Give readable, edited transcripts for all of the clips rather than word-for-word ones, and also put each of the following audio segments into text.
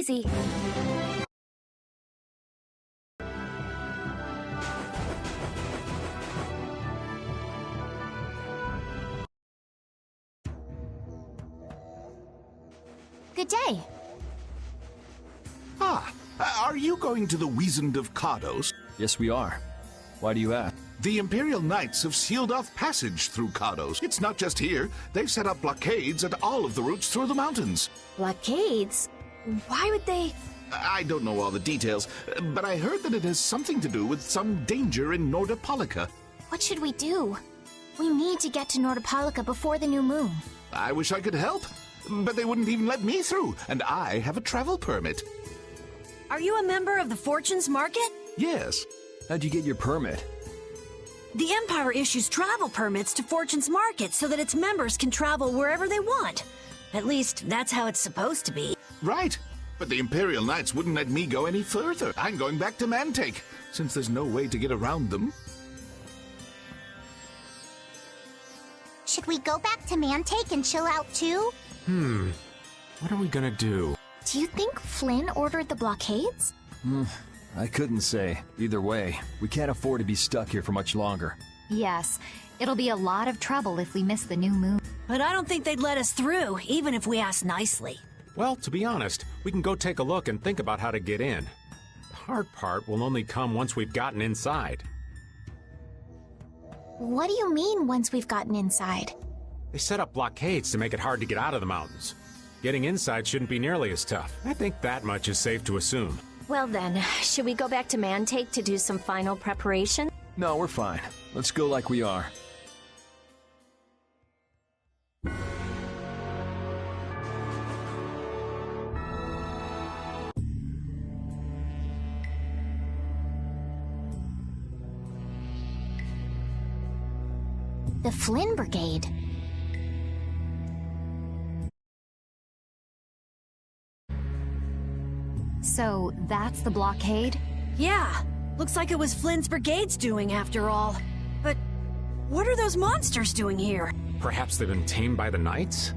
easy. Good day. Ah, are you going to the Wizened of Cardos? Yes, we are. Why do you ask? The Imperial Knights have sealed off passage through Cardos. It's not just here. They've set up blockades at all of the routes through the mountains. Blockades? Why would they... I don't know all the details, but I heard that it has something to do with some danger in Nordopolica. What should we do? We need to get to Nordopolica before the new moon. I wish I could help, but they wouldn't even let me through, and I have a travel permit. Are you a member of the Fortunes Market? Yes. How'd you get your permit? The Empire issues travel permits to Fortune's Market so that its members can travel wherever they want. At least, that's how it's supposed to be. Right. But the Imperial Knights wouldn't let me go any further. I'm going back to Mantake, since there's no way to get around them. Should we go back to Mantake and chill out too? What are we gonna do? Do you think Flynn ordered the blockades? I couldn't say. Either way, we can't afford to be stuck here for much longer. Yes. It'll be a lot of trouble if we miss the new moon. But I don't think they'd let us through, even if we asked nicely. Well, to be honest, we can go take a look and think about how to get in. The hard part will only come once we've gotten inside. What do you mean, once we've gotten inside? They set up blockades to make it hard to get out of the mountains. Getting inside shouldn't be nearly as tough. I think that much is safe to assume. Well then, should we go back to Mantake to do some final preparation? No, we're fine. Let's go like we are. The Flynn Brigade. So, that's the blockade? Yeah, looks like it was Flynn's brigade's doing after all. But what are those monsters doing here? Perhaps they've been tamed by the Knights?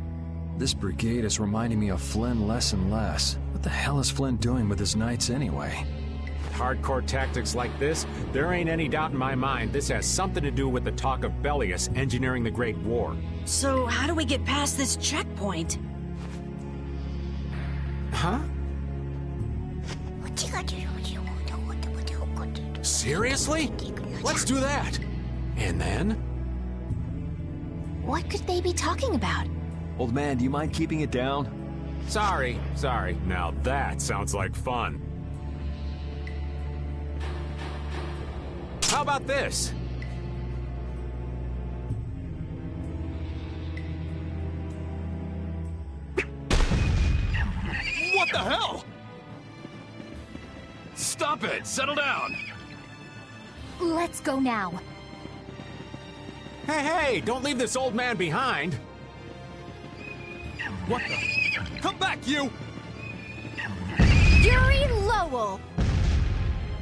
This brigade is reminding me of Flynn less and less. What the hell is Flynn doing with his knights anyway? Hardcore tactics like this, there ain't any doubt in my mind this has something to do with the talk of Bellius engineering the Great War. So how do we get past this checkpoint? Huh? Seriously? Let's do that! And then? What could they be talking about? Old man, do you mind keeping it down? Sorry. Now that sounds like fun. How about this? What the hell? Stop it! Settle down! Let's go now. Hey, don't leave this old man behind! What the? Come back, you! Yuri Lowell!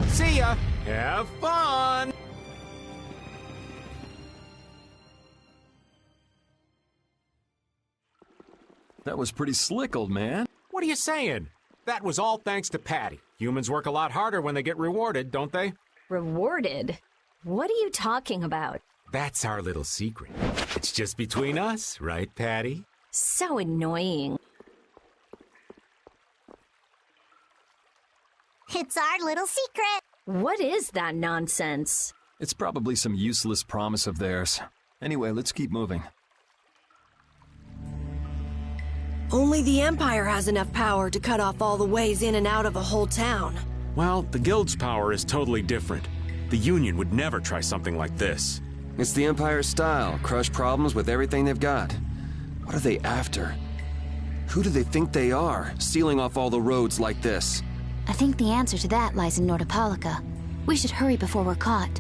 See ya! Have fun! That was pretty slick, old man. What are you saying? That was all thanks to Patty. Humans work a lot harder when they get rewarded, don't they? Rewarded? What are you talking about? That's our little secret. It's just between us, right, Patty? So annoying. It's our little secret. What is that nonsense? It's probably some useless promise of theirs. Anyway, let's keep moving. Only the Empire has enough power to cut off all the ways in and out of a whole town. Well, the Guild's power is totally different. The Union would never try something like this. It's the Empire's style, crush problems with everything they've got. What are they after? Who do they think they are, sealing off all the roads like this? I think the answer to that lies in Nordopolica. We should hurry before we're caught.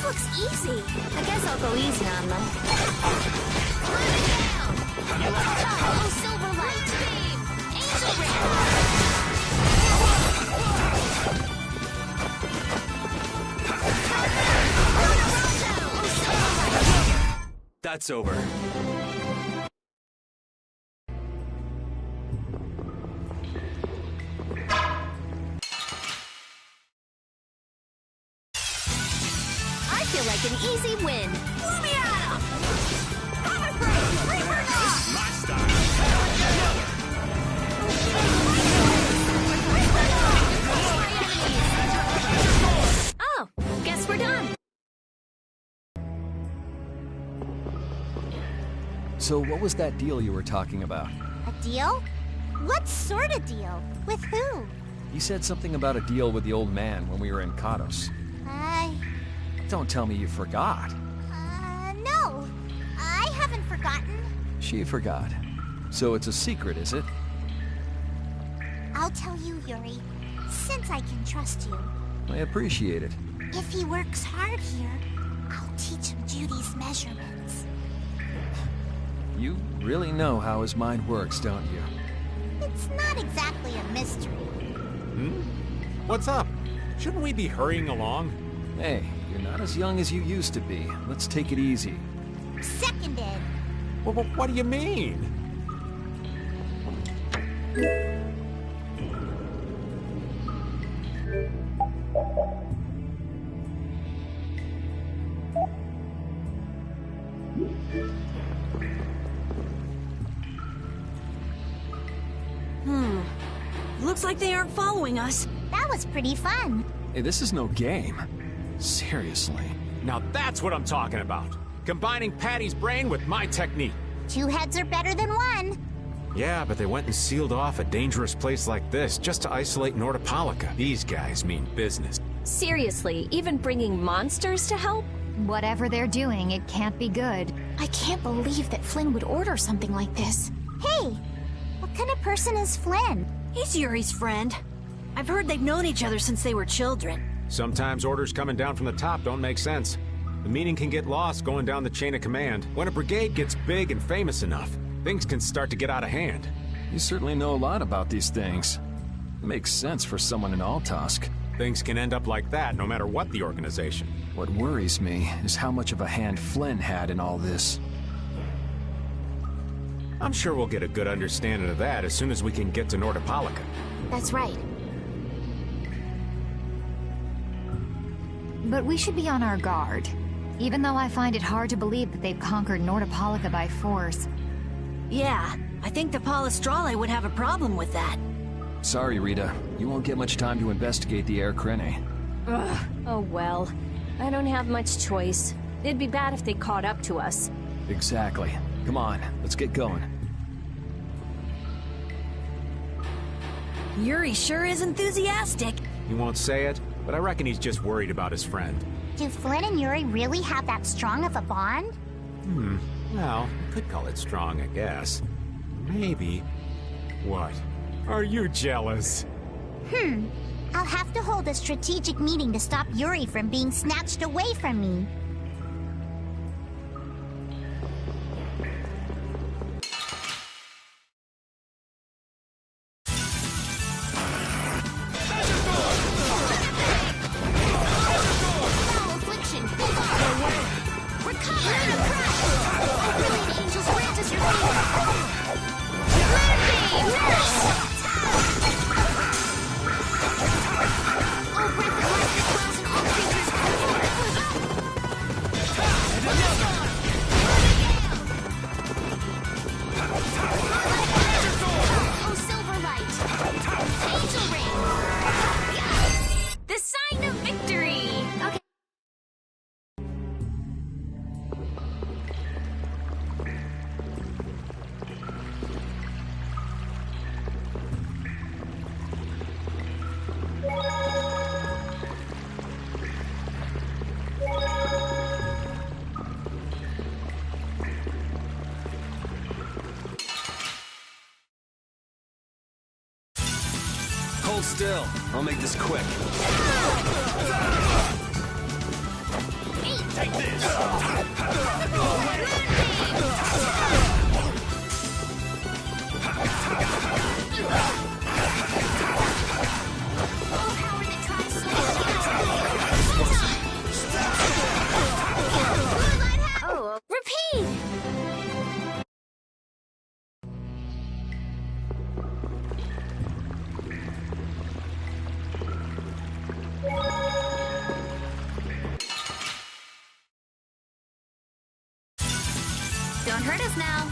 looks easy. I guess I'll go easy on them. Oh, Silver Light! Angel Ring! That's over. I feel like an easy win. My style. Oh, guess we're done. So what was that deal you were talking about? A deal? What sort of deal? With who? You said something about a deal with the old man when we were in Kados. Don't tell me you forgot. No. I haven't forgotten. She forgot. So it's a secret, is it? I'll tell you, Yuri, since I can trust you. I appreciate it. If he works hard here, I'll teach him Judy's measurements. You really know how his mind works, don't you? It's not exactly a mystery. What's up? Shouldn't we be hurrying along? Hey, you're not as young as you used to be. Let's take it easy. Seconded. What do you mean? Looks like they aren't following us. That was pretty fun. Hey, this is no game. Seriously. Now that's what I'm talking about. Combining Patty's brain with my technique. 2 heads are better than 1. Yeah, but they went and sealed off a dangerous place like this just to isolate Nordopolica. These guys mean business. Seriously, even bringing monsters to help? Whatever they're doing, it can't be good. I can't believe that Flynn would order something like this. Hey, what kind of person is Flynn? He's Yuri's friend. I've heard they've known each other since they were children. Sometimes orders coming down from the top don't make sense. The meaning can get lost going down the chain of command. When a brigade gets big and famous enough, things can start to get out of hand. You certainly know a lot about these things. It makes sense for someone in Altosk. Things can end up like that no matter what the organization. What worries me is how much of a hand Flynn had in all this. I'm sure we'll get a good understanding of that as soon as we can get to Nordopolica. That's right. But we should be on our guard. Even though I find it hard to believe that they've conquered Nordopolica by force. Yeah, I think the Palestrale would have a problem with that. Sorry, Rita. You won't get much time to investigate the Air Krene. Ugh, oh well. I don't have much choice. It'd be bad if they caught up to us. Exactly. Come on, let's get going. Yuri sure is enthusiastic. He won't say it, but I reckon he's just worried about his friend. Do Flynn and Yuri really have that strong of a bond? Well, you could call it strong, I guess. Maybe. What? Are you jealous? I'll have to hold a strategic meeting to stop Yuri from being snatched away from me. Hold still. I'll make this quick. Hey, Take this! Oh, repeat! Don't hurt us now.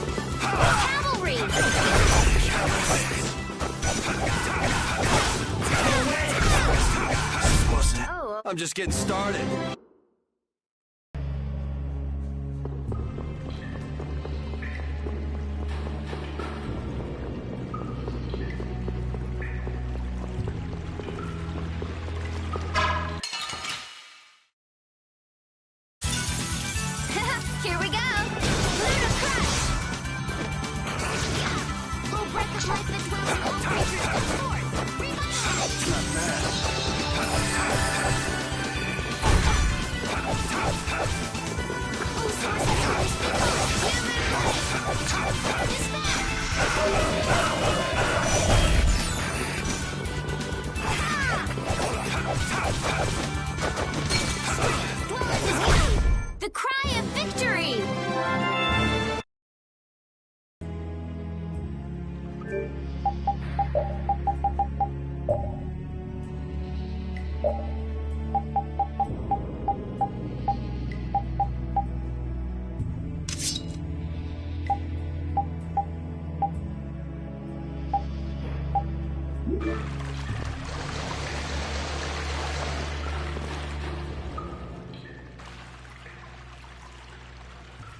Raced Cavalry! Oh, I'm just getting started. Here we go! Lunar Crush! Full breath of life that dwells in all creatures comes forth! Revitalize! Oh, source of the cry of victory!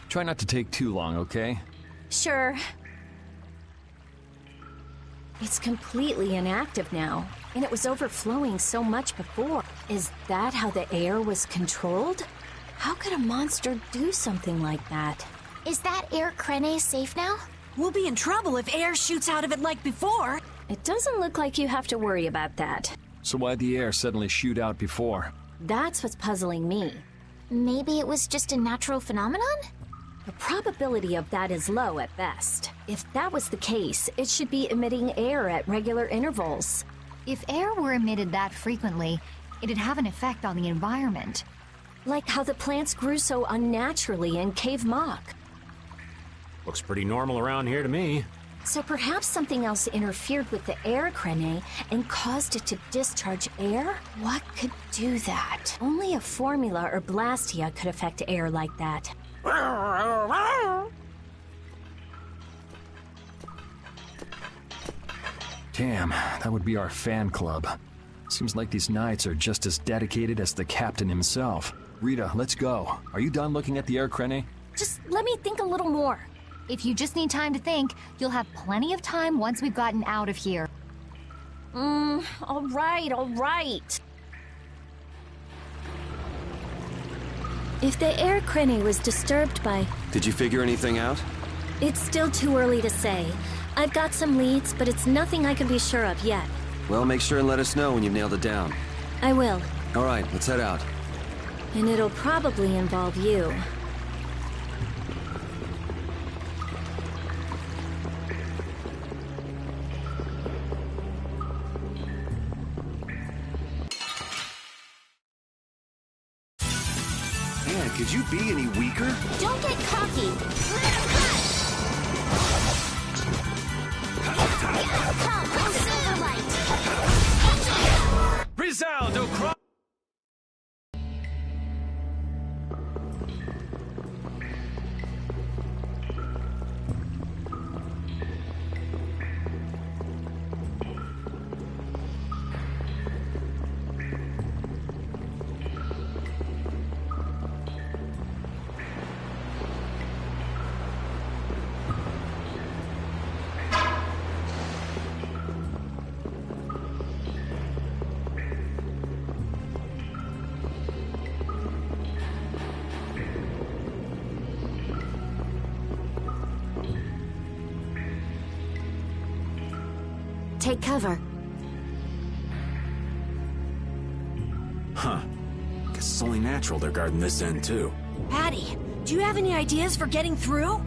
Try not to take too long, okay? sure. It's completely inactive now, and it was overflowing so much before. Is that how the air was controlled? How could a monster do something like that? Is that air Krene safe now? We'll be in trouble if air shoots out of it like before. It doesn't look like you have to worry about that. So why'd the air suddenly shoot out before? That's what's puzzling me. Maybe it was just a natural phenomenon? The probability of that is low at best. If that was the case, it should be emitting air at regular intervals. If air were emitted that frequently, it'd have an effect on the environment. Like how the plants grew so unnaturally in Cave Mock. Looks pretty normal around here to me. So perhaps something else interfered with the air Krene and caused it to discharge air? What could do that? Only a formula or blastia could affect air like that. Damn, that would be our fan club. Seems like these knights are just as dedicated as the captain himself. Rita, let's go. Are you done looking at the air Krene? Just let me think a little more. If you just need time to think, you'll have plenty of time once we've gotten out of here. All right. If the air Krene was disturbed by... Did you figure anything out? It's still too early to say. I've got some leads, but it's nothing I can be sure of yet. Well, make sure and let us know when you've nailed it down. I will. All right, let's head out. And it'll probably involve you. Man, could you be any weaker? Don't get cocky. Come, oh Silverlight. Resound, O cry! take cover. Huh. Guess it's only natural they're guarding this end, too. Patty, do you have any ideas for getting through?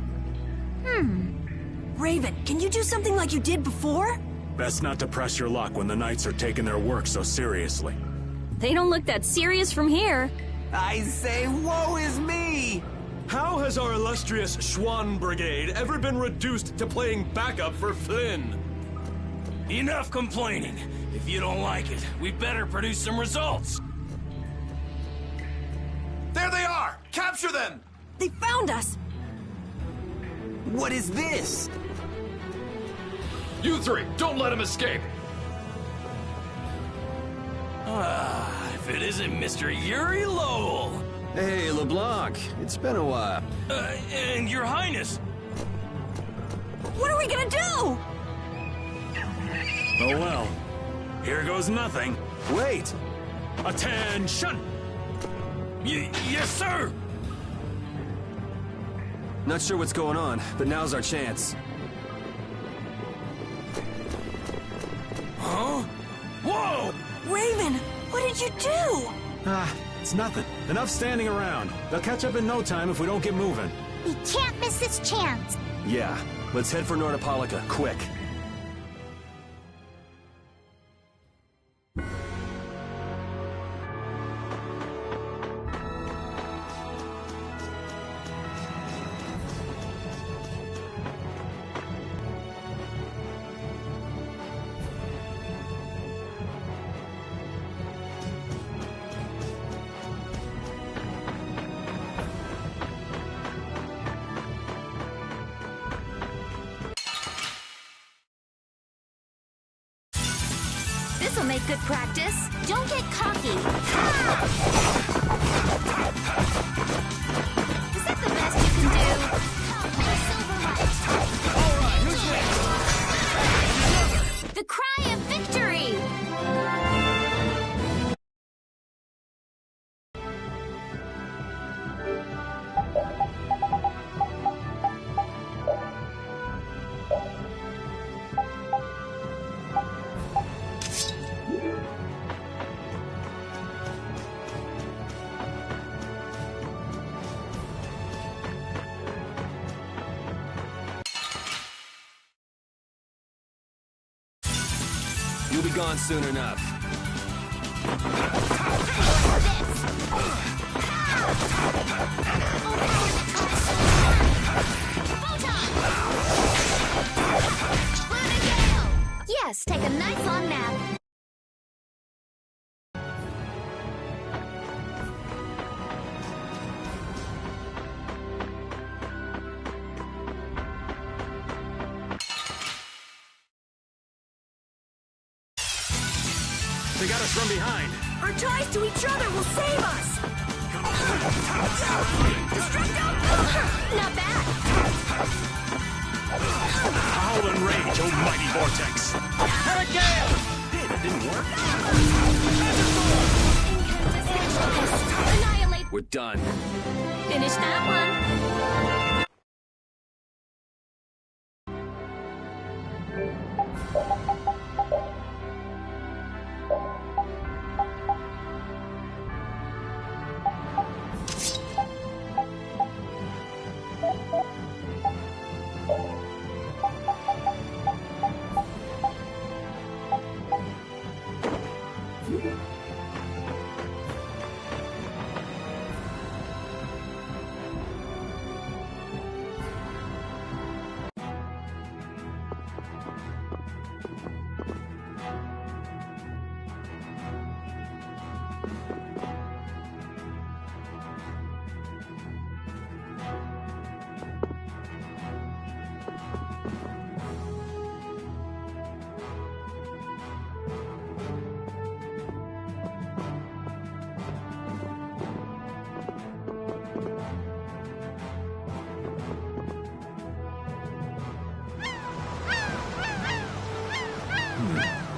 Raven, can you do something like you did before? Best not to press your luck when the Knights are taking their work so seriously. They don't look that serious from here. I say, woe is me! How has our illustrious Schwann Brigade ever been reduced to playing backup for Flynn? Enough complaining. If you don't like it, we better produce some results. There they are! Capture them! They found us! What is this? You three, don't let him escape! If it isn't Mr. Yuri Lowell! Hey, LeBlanc, it's been a while. And Your Highness! What are we gonna do? Oh well. Here goes nothing. Wait! Attention! Yes, sir! Not sure what's going on, but now's our chance. Huh? Whoa! Raven, what did you do? It's nothing. Enough standing around. They'll catch up in no time if we don't get moving. We can't miss this chance. Yeah, let's head for Nordopolica, quick. This'll make good practice. Don't get cocky. Is that the best you can do? My silver light. All right, who's next? The cry of victory! You'll be gone soon enough. Yes, take a nice long nap. They got us from behind. Our ties to each other will save us! Destructo! Not bad. Howl and rage, oh mighty vortex. Hurricane! Hey, that didn't work. Annihilate. We're done. Finish that one.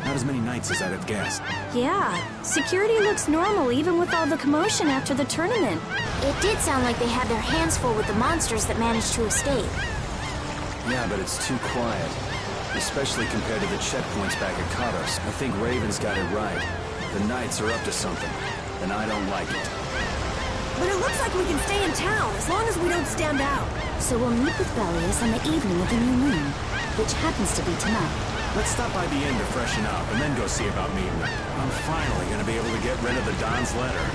Not as many Knights as I'd have guessed. Yeah, security looks normal even with all the commotion after the tournament. It did sound like they had their hands full with the monsters that managed to escape. Yeah, but it's too quiet. especially compared to the checkpoints back at Katos. I think Raven's got it right. The Knights are up to something, and I don't like it. But it looks like we can stay in town, as long as we don't stand out. So we'll meet with Belius on the evening of the new moon, which happens to be tonight. Let's stop by the inn to freshen up, and then go see about meeting them. I'm finally gonna be able to get rid of the Don's letter.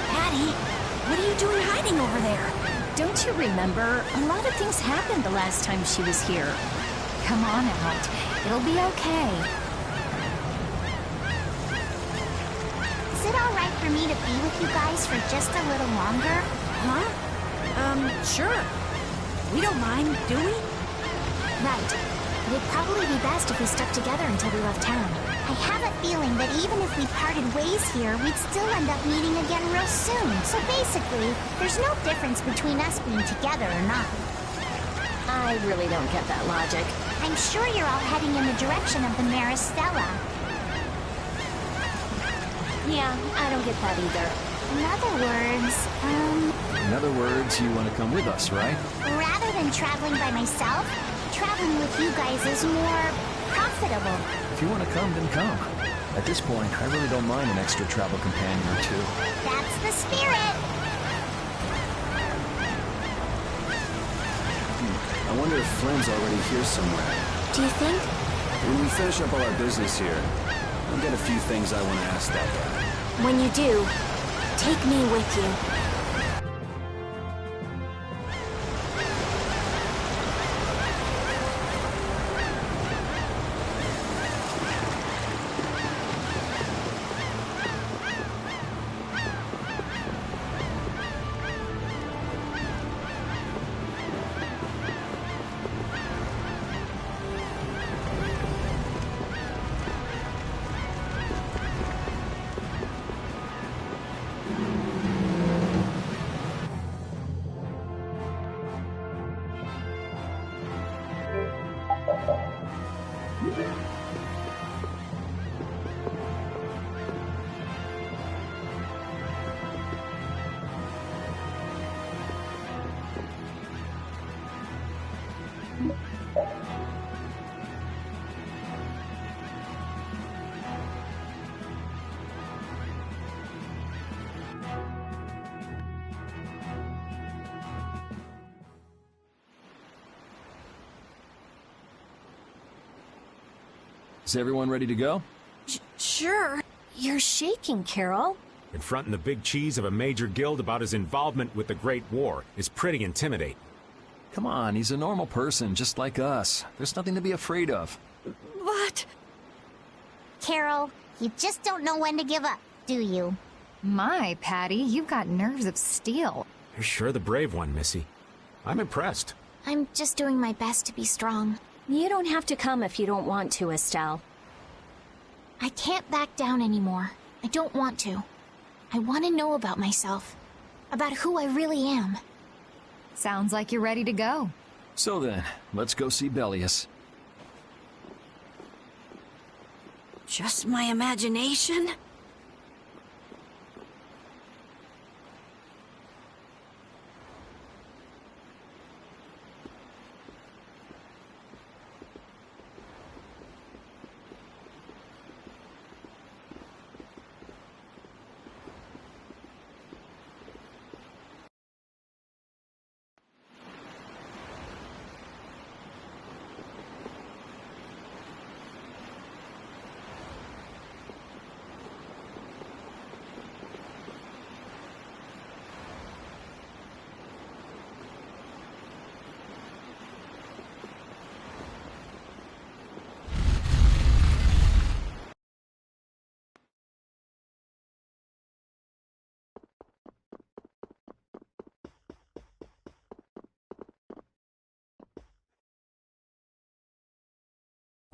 Patty, what are you doing hiding over there? Don't you remember? A lot of things happened the last time she was here. Come on out. It'll be okay. Is it alright for me to be with you guys for just a little longer? Huh? Sure. We don't mind, do we? Right. It'd probably be best if we stuck together until we left town. I have a feeling that even if we parted ways here, we'd still end up meeting again real soon. So basically, there's no difference between us being together or not. I really don't get that logic. I'm sure you're all heading in the direction of the Maristella. Yeah, I don't get that either. In other words, you want to come with us, right? rather than traveling by myself, traveling with you guys is more profitable. If you want to come, then come. At this point, I really don't mind an extra travel companion or two. That's the spirit. I wonder if Flynn's already here somewhere. Do you think? When we finish up all our business here, I've got a few things I want to ask that guy. When you do, take me with you. Is everyone ready to go? Sure. You're shaking, Carol. Confronting the big cheese of a major guild about his involvement with the Great War is pretty intimidating. Come on, he's a normal person, just like us. There's nothing to be afraid of. But... Carol, you just don't know when to give up, do you? My, Patty, you've got nerves of steel. You're sure the brave one, Missy. I'm impressed. I'm just doing my best to be strong. You don't have to come if you don't want to, Estelle. I can't back down anymore. I don't want to. I want to know about myself. About who I really am. Sounds like you're ready to go. So then, let's go see Belius. just my imagination?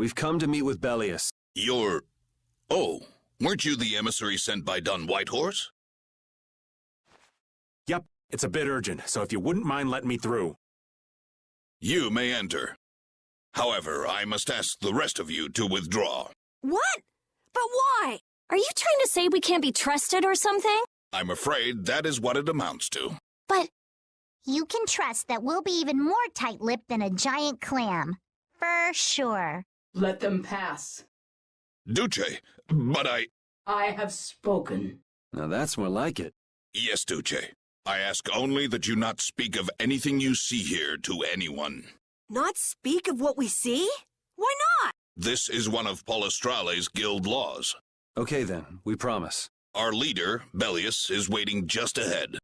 We've come to meet with Belius. You're... Oh, weren't you the emissary sent by Don Whitehorse? Yep, it's a bit urgent, so if you wouldn't mind letting me through. You may enter. However, I must ask the rest of you to withdraw. What? But why? Are you trying to say we can't be trusted or something? I'm afraid that is what it amounts to. But you can trust that we'll be even more tight-lipped than a giant clam. For sure. Let them pass. Duce, but I have spoken. Now that's more like it. Yes, Duce. I ask only that you not speak of anything you see here to anyone. Not speak of what we see? Why not? This is one of Palestrale's guild laws. Okay then, we promise. Our leader, Bellius, is waiting just ahead.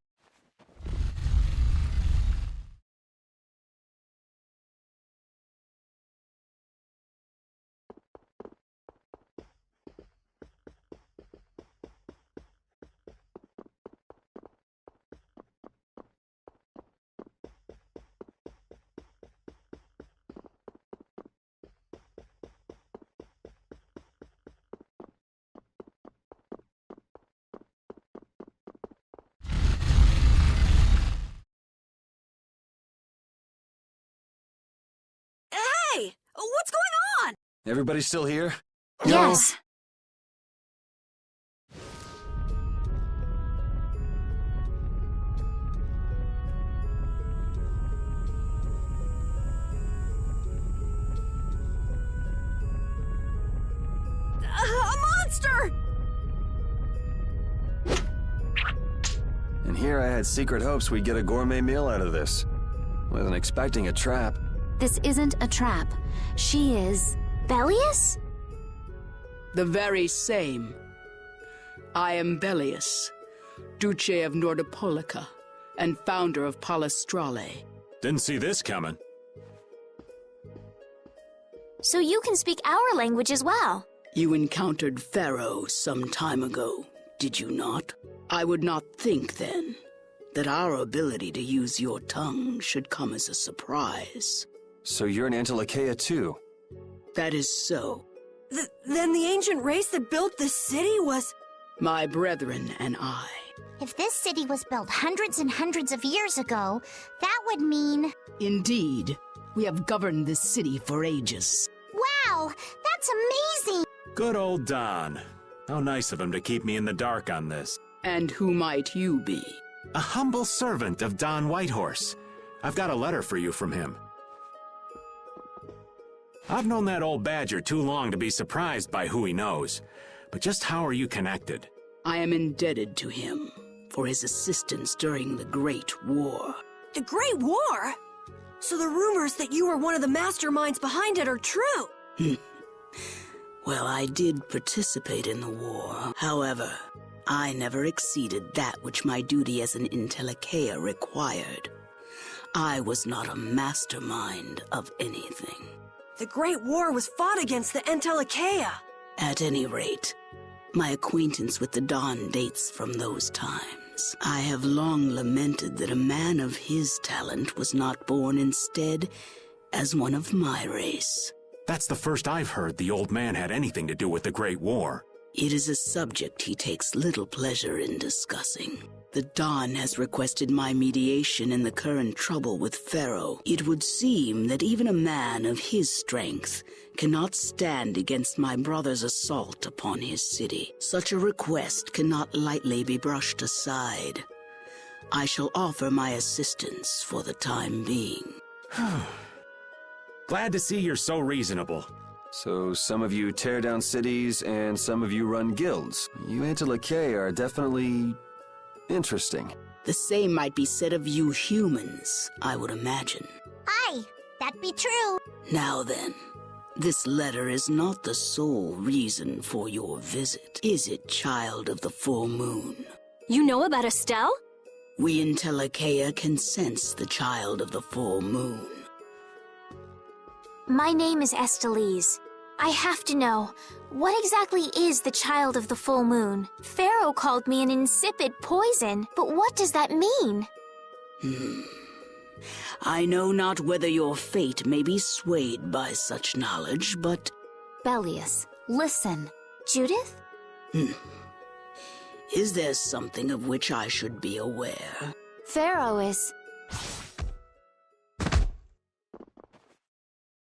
Hey! What's going on? Everybody still here? Yes. A monster! And here I had secret hopes we'd get a gourmet meal out of this. Wasn't expecting a trap. This isn't a trap. She is... Bellius? The very same. I am Bellius, Duce of Nordopolica, and founder of Palestrale. Didn't see this coming. So you can speak our language as well. You encountered Pharaoh some time ago, did you not? I would not think, then, that our ability to use your tongue should come as a surprise. So you're an Antilocheia too? That is so. Then the ancient race that built this city was... My brethren and I. If this city was built hundreds and hundreds of years ago, that would mean... Indeed, we have governed this city for ages. Wow, that's amazing! Good old Don. How nice of him to keep me in the dark on this. And who might you be? A humble servant of Don Whitehorse. I've got a letter for you from him. I've known that old badger too long to be surprised by who he knows. But just how are you connected? I am indebted to him for his assistance during the Great War. The Great War? So the rumors that you were one of the masterminds behind it are true? Well, I did participate in the war. However, I never exceeded that which my duty as an Intellicheia required. I was not a mastermind of anything. The Great War was fought against the Intellicheia. At any rate, my acquaintance with the Don dates from those times. I have long lamented that a man of his talent was not born instead as one of my race. That's the first I've heard the old man had anything to do with the Great War. It is a subject he takes little pleasure in discussing. The Don has requested my mediation in the current trouble with Pharaoh. It would seem that even a man of his strength cannot stand against my brother's assault upon his city. Such a request cannot lightly be brushed aside. I shall offer my assistance for the time being. Glad to see you're so reasonable. So some of you tear down cities and some of you run guilds. You Antilocheia are definitely interesting. The same might be said of you humans, I would imagine. Aye, that be true. Now then, this letter is not the sole reason for your visit, is it, child of the full moon? You know about Estelle? We Intellicheia can sense the child of the full moon. My name is Estelise. I have to know, what exactly is the child of the full moon? Pharaoh called me an insipid poison, but what does that mean? I know not whether your fate may be swayed by such knowledge, but... Bellius, listen. Judith? Is there something of which I should be aware? Pharaoh is...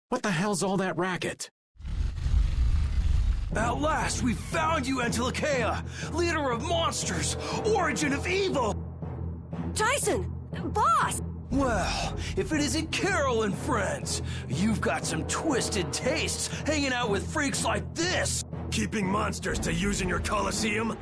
What the hell's all that racket? At last, we found you, Antilocheia! Leader of monsters! Origin of evil! Tyson! Boss! Well, if it isn't Carol and friends, you've got some twisted tastes hanging out with freaks like this. Keeping monsters to use in your Colosseum?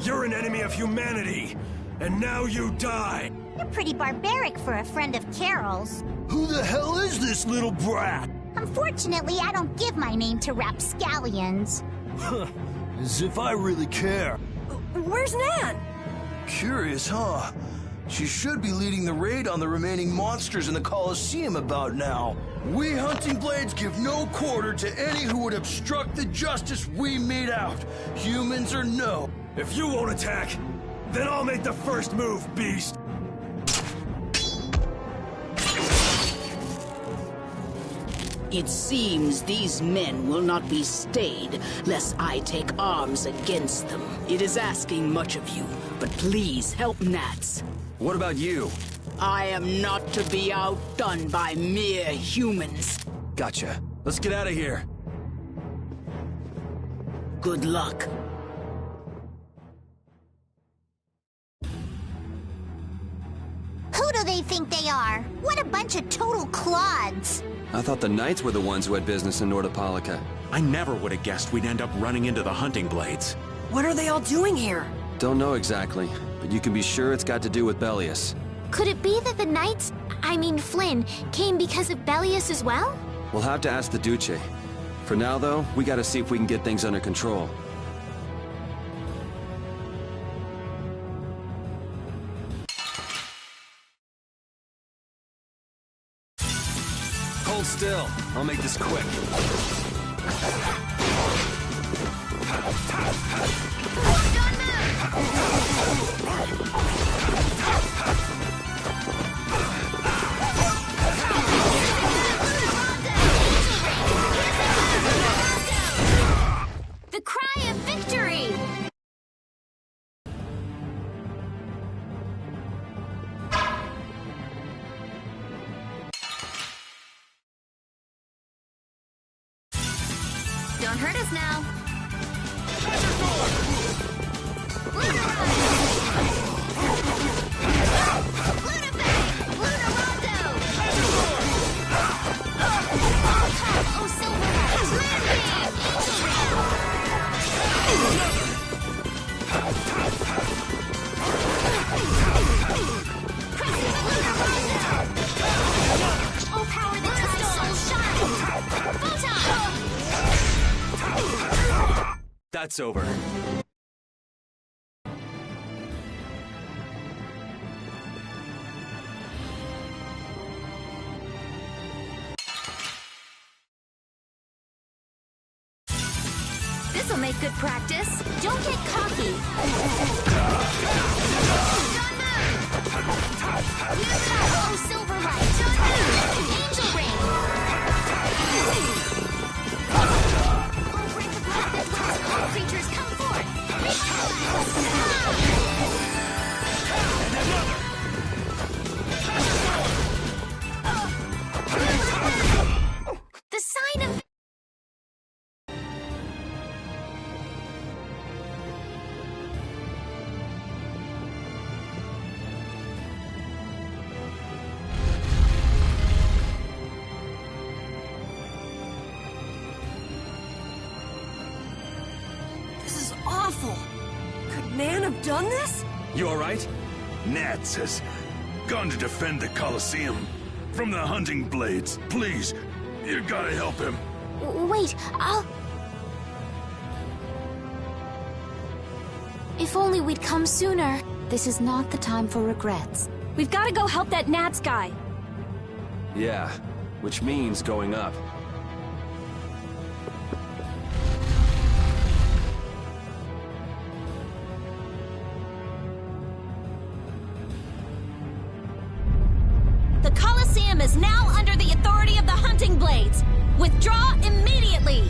You're an enemy of humanity, and now you die. You're pretty barbaric for a friend of Carol's. Who the hell is this little brat? Unfortunately, I don't give my name to rapscallions. As if I really care. Where's Nan? Curious, huh? She should be leading the raid on the remaining monsters in the Colosseum about now. We Hunting Blades give no quarter to any who would obstruct the justice we mete out, humans or no. If you won't attack, then I'll make the first move, beast. It seems these men will not be stayed, lest I take arms against them. It is asking much of you, but please help Nats. What about you? I am not to be outdone by mere humans. Gotcha. Let's get out of here. Good luck. Who do they think they are? What a bunch of total clods! I thought the Knights were the ones who had business in Nordopolica. I never would have guessed we'd end up running into the Hunting Blades. What are they all doing here? Don't know exactly, but you can be sure it's got to do with Bellius. Could it be that the Knights, I mean Flynn, came because of Bellius as well? We'll have to ask the Duce. For now, though, we gotta see if we can get things under control. Hold still. I'll make this quick. The cry of victory! Don't hurt us now. That's over. This'll make good practice. Don't get cocky. Oh, Silverlight. Angel Ring. Oh, break the block that dwells in all creatures, come forth. The sign of... Awful. Could Nan have done this? You alright? Nats has gone to defend the Colosseum from the Hunting Blades. Please, you gotta help him. Wait, If only we'd come sooner. This is not the time for regrets. We've got to go help that Nats guy. Yeah, which means going up. The Colosseum is now under the authority of the Hunting Blades. Withdraw immediately!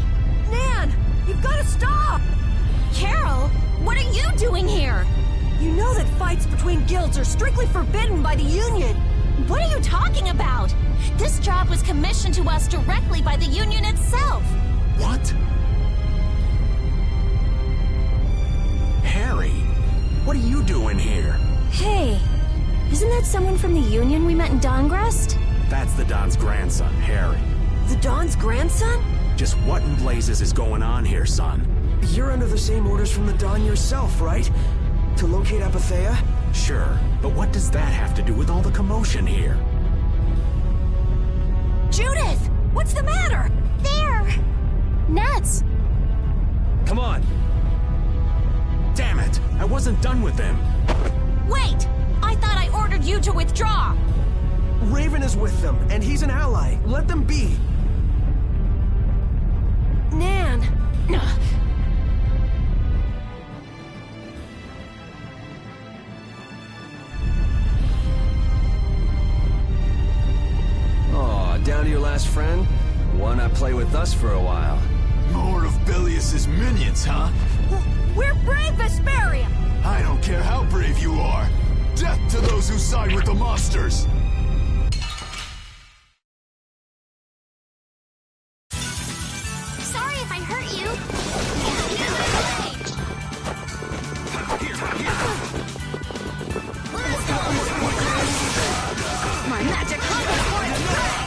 Nan, you've got to stop! Carol, what are you doing here? You know that fights between guilds are strictly forbidden by the Union. What are you talking about? This job was commissioned to us directly by the Union itself. What? Harry, what are you doing here? Hey, Isn't that someone from the Union we met in Dawngrest? That's the Don's grandson, Harry. The Dawn's grandson? Just what in blazes is going on here, son? You're under the same orders from the Dawn yourself, right? To locate Apathea? Sure, but what does that have to do with all the commotion here? Judith! What's the matter? There! Nats! Come on! Damn it! I wasn't done with them! Wait! I thought I ordered you to withdraw! Raven is with them, and he's an ally. Let them be. Nan! Aw, down to your last friend? Why not play with us for a while? More of Belius's minions, huh? We're brave, Vesperia! I don't care how brave you are. Death to those who side with the monsters! Sorry if I hurt you. My magic hunter's for its prey!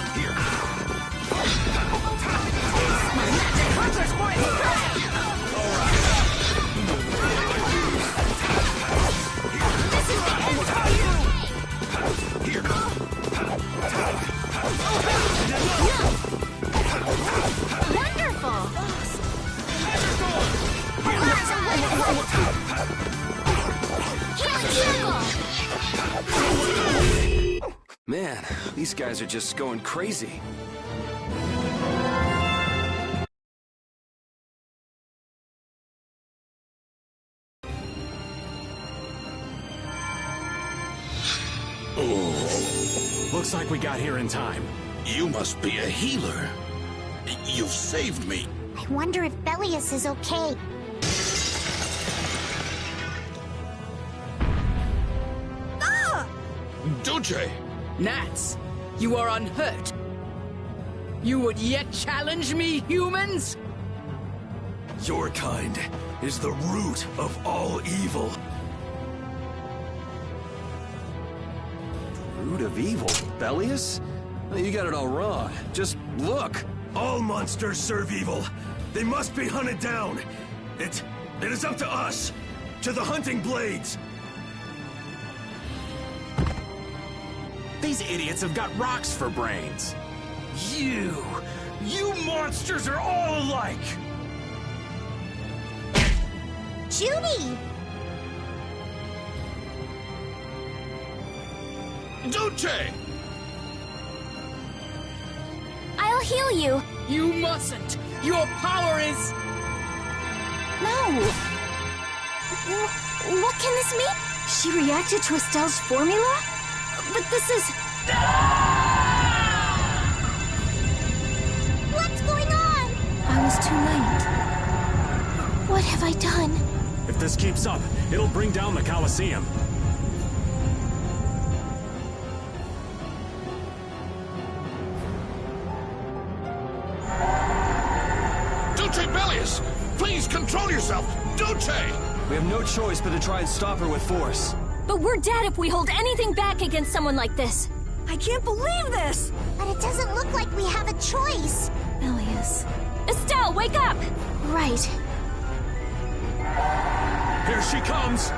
My magic hunter's for its prey! This is the end for you! Wonderful! Healing circle! Man, these guys are just going crazy. Looks like we got here in time. You must be a healer. You've saved me. I wonder if Belius is okay. Duce! Nats, you are unhurt. You would yet challenge me, humans? Your kind is the root of all evil. Root of evil? Belius? You got it all wrong. Just look. All monsters serve evil. They must be hunted down. It is up to us. To the hunting blades. These idiots have got rocks for brains. You monsters are all alike. Judy! Duce! I'll heal you. You mustn't. Your power is... No. What can this mean? She reacted to Estelle's formula? But this is... What's going on? I was too late. What have I done? If this keeps up, it'll bring down the Colosseum. Duce Belius! Please control yourself! Duce! We have no choice but to try and stop her with force. But we're dead if we hold anything back against someone like this. I can't believe this! But it doesn't look like we have a choice. Belius. Estelle, wake up! Right. Here she comes!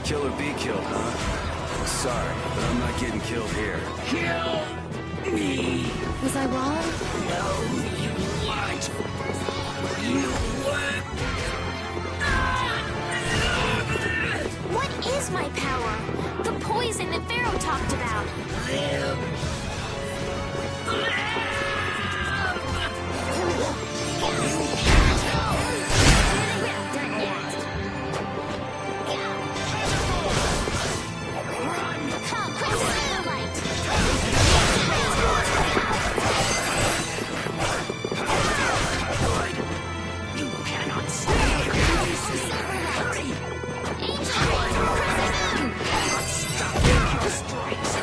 Kill or be killed, huh? Sorry, but I'm not getting killed here. Kill me! Was I wrong? No, you weren't. You weren't. What is my power? The poison that Pharaoh talked about. Come, quick, Starlight! You cannot stay. Hurry! Angel! You cannot stop your strength.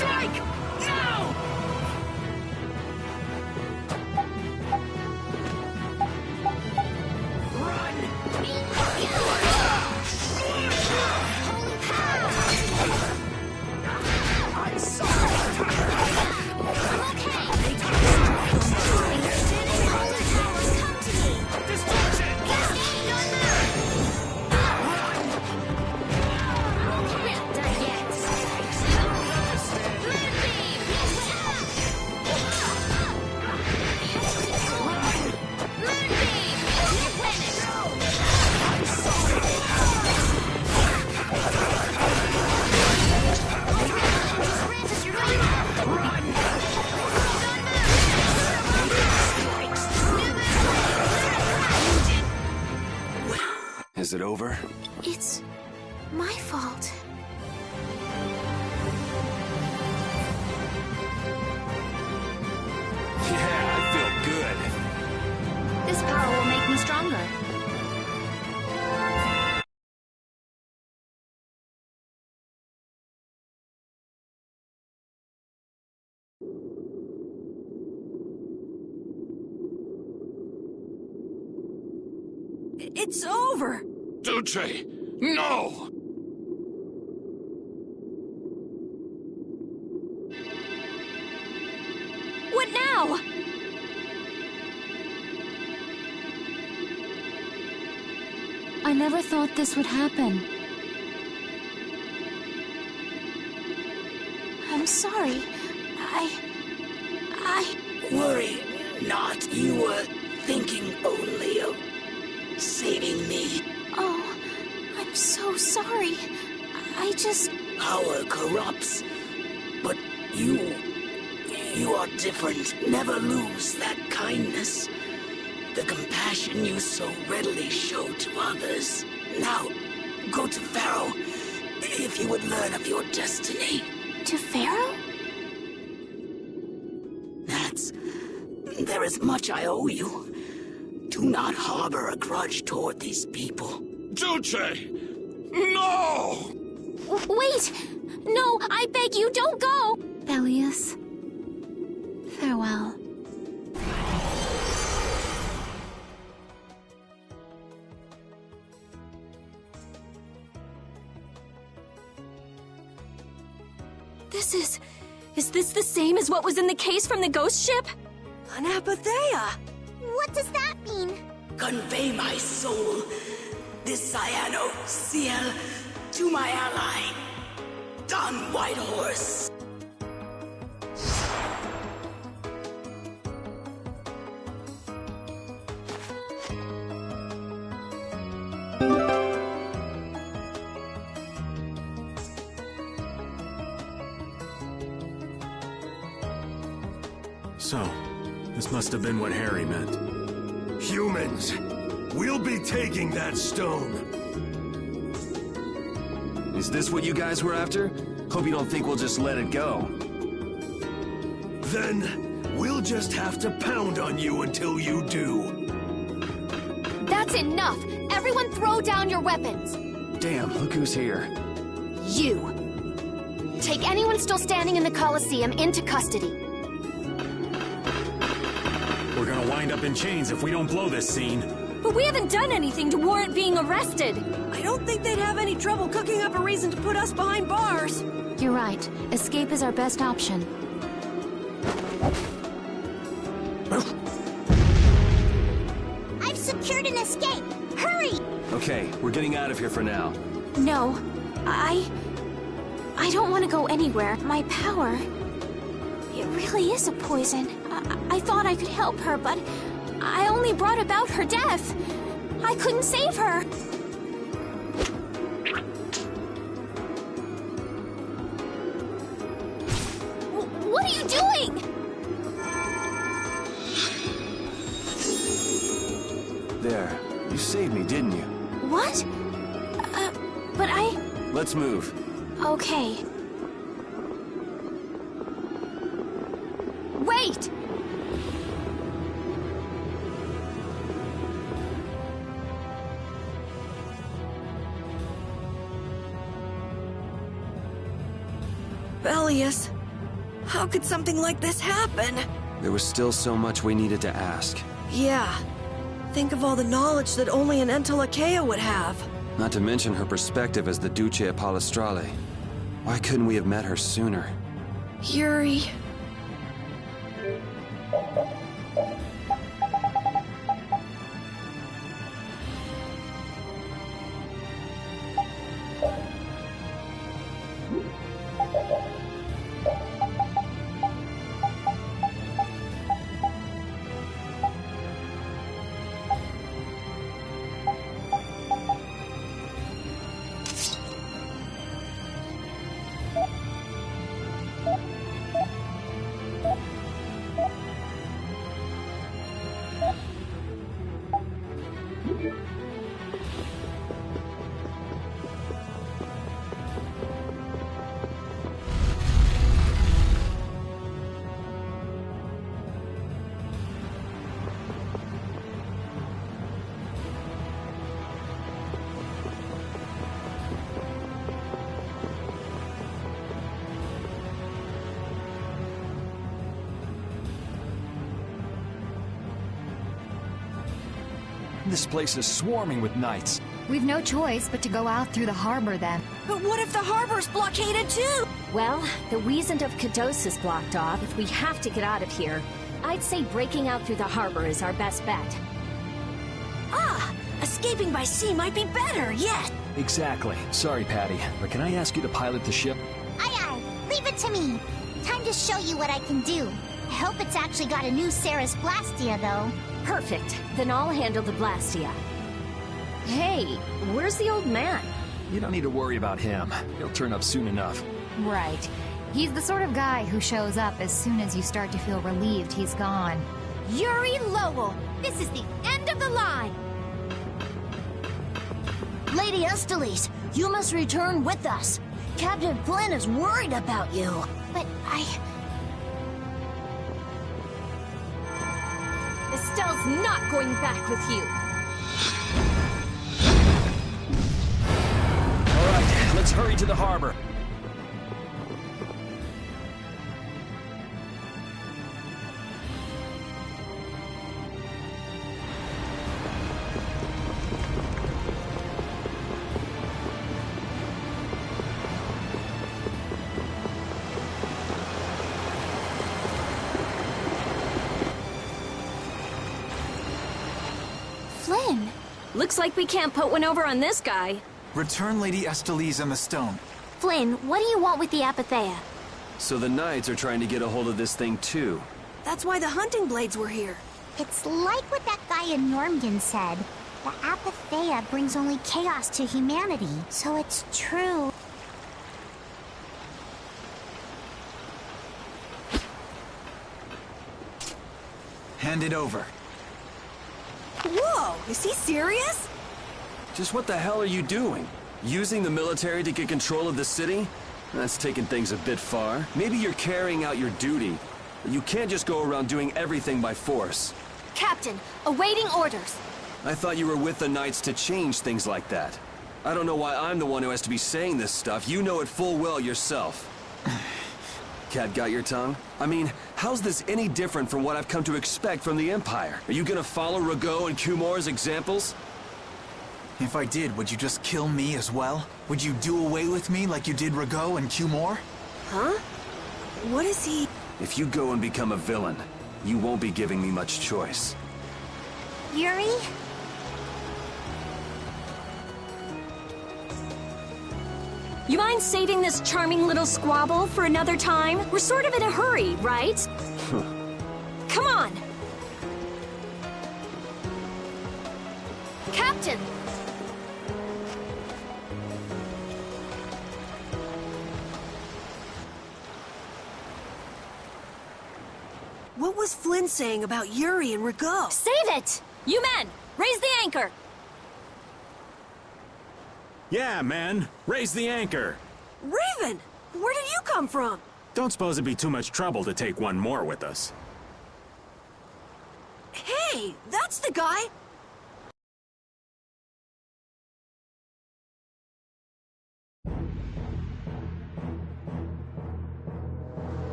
Strike! Now! Is it over? It's my fault. Yeah, I feel good. This power will make me stronger. It's over! Duce! No! What now? I never thought this would happen. I'm sorry. Worry not. You were thinking only of saving me. Oh, I'm so sorry. I just... Power corrupts, but you are different. Never lose that kindness, the compassion you so readily show to others. Now, go to Pharaoh, if you would learn of your destiny. To Pharaoh? There is much I owe you. Do not harbor a grudge toward these people. Duce! No! Wait! No, I beg you, don't go! Bellius. Farewell. Is this the same as what was in the case from the ghost ship? Anapathea! What does that mean? Convey my soul, this cyano seal, to my ally, Don Whitehorse. So, this must have been what Harry meant. Humans, we'll be taking that stone. Is this what you guys were after? Hope you don't think we'll just let it go. Then, we'll just have to pound on you until you do. That's enough! Everyone throw down your weapons! Damn, look who's here. You! Take anyone still standing in the Colosseum into custody. We're gonna wind up in chains if we don't blow this scene. But we haven't done anything to warrant being arrested. I don't think they'd have any trouble cooking up a reason to put us behind bars. You're right. Escape is our best option. I've secured an escape! Hurry! Okay, we're getting out of here for now. No, I don't want to go anywhere. My power... It really is a poison. I thought I could help her, but I only brought about her death. I couldn't save her. What are you doing? There, you saved me, didn't you? What? But I... Let's move. Okay. Wait! Bellius, How could something like this happen? There was still so much we needed to ask. Yeah. Think of all the knowledge that only an Entelakea would have. Not to mention her perspective as the Duce of Palestrale. Why couldn't we have met her sooner? Yuri... This place is swarming with knights. We've no choice but to go out through the harbor then. But what if the harbor's blockaded too? Well, the Wiesent of Kados is blocked off. If we have to get out of here, I'd say breaking out through the harbor is our best bet. Ah! Escaping by sea might be better, yes! Exactly. Sorry, Patty, but can I ask you to pilot the ship? Aye aye, leave it to me. Time to show you what I can do. I hope it's actually got a new Ceres Blastia, though. Perfect. Then I'll handle the Blastia. Hey, where's the old man? You don't need to worry about him. He'll turn up soon enough. Right. He's the sort of guy who shows up as soon as you start to feel relieved he's gone. Yuri Lowell, this is the end of the line. Lady Esteles, you must return with us. Captain Flynn is worried about you. But Estelle's not going back with you. All right, let's hurry to the harbor. Flynn! Looks like we can't put one over on this guy. Return Lady Esteles and the stone. Flynn, what do you want with the Apatheia? So the Knights are trying to get a hold of this thing too. That's why the hunting blades were here. it's like what that guy in Normgan said. The Apatheia brings only chaos to humanity, so it's true. Hand it over. Whoa, is he serious? Just what the hell are you doing? Using the military to get control of the city? That's taking things a bit far. Maybe you're carrying out your duty. But you can't just go around doing everything by force. Captain, awaiting orders. I thought you were with the Knights to change things like that. I don't know why I'm the one who has to be saying this stuff. You know it full well yourself. Cat got your tongue? I mean, how's this any different from what I've come to expect from the Empire? Are you gonna follow Rago and Kumor's examples? If I did, would you just kill me as well? Would you do away with me like you did Rago and Kumor? Huh? What is he? If you go and become a villain, you won't be giving me much choice. Yuri? You mind saving this charming little squabble for another time? We're sort of in a hurry, right? Come on! Captain! What was Flynn saying about Yuri and Rago? Save it! You men, raise the anchor! Yeah, man. Raise the anchor. Raven! Where did you come from? Don't suppose it'd be too much trouble to take one more with us. Hey, that's the guy!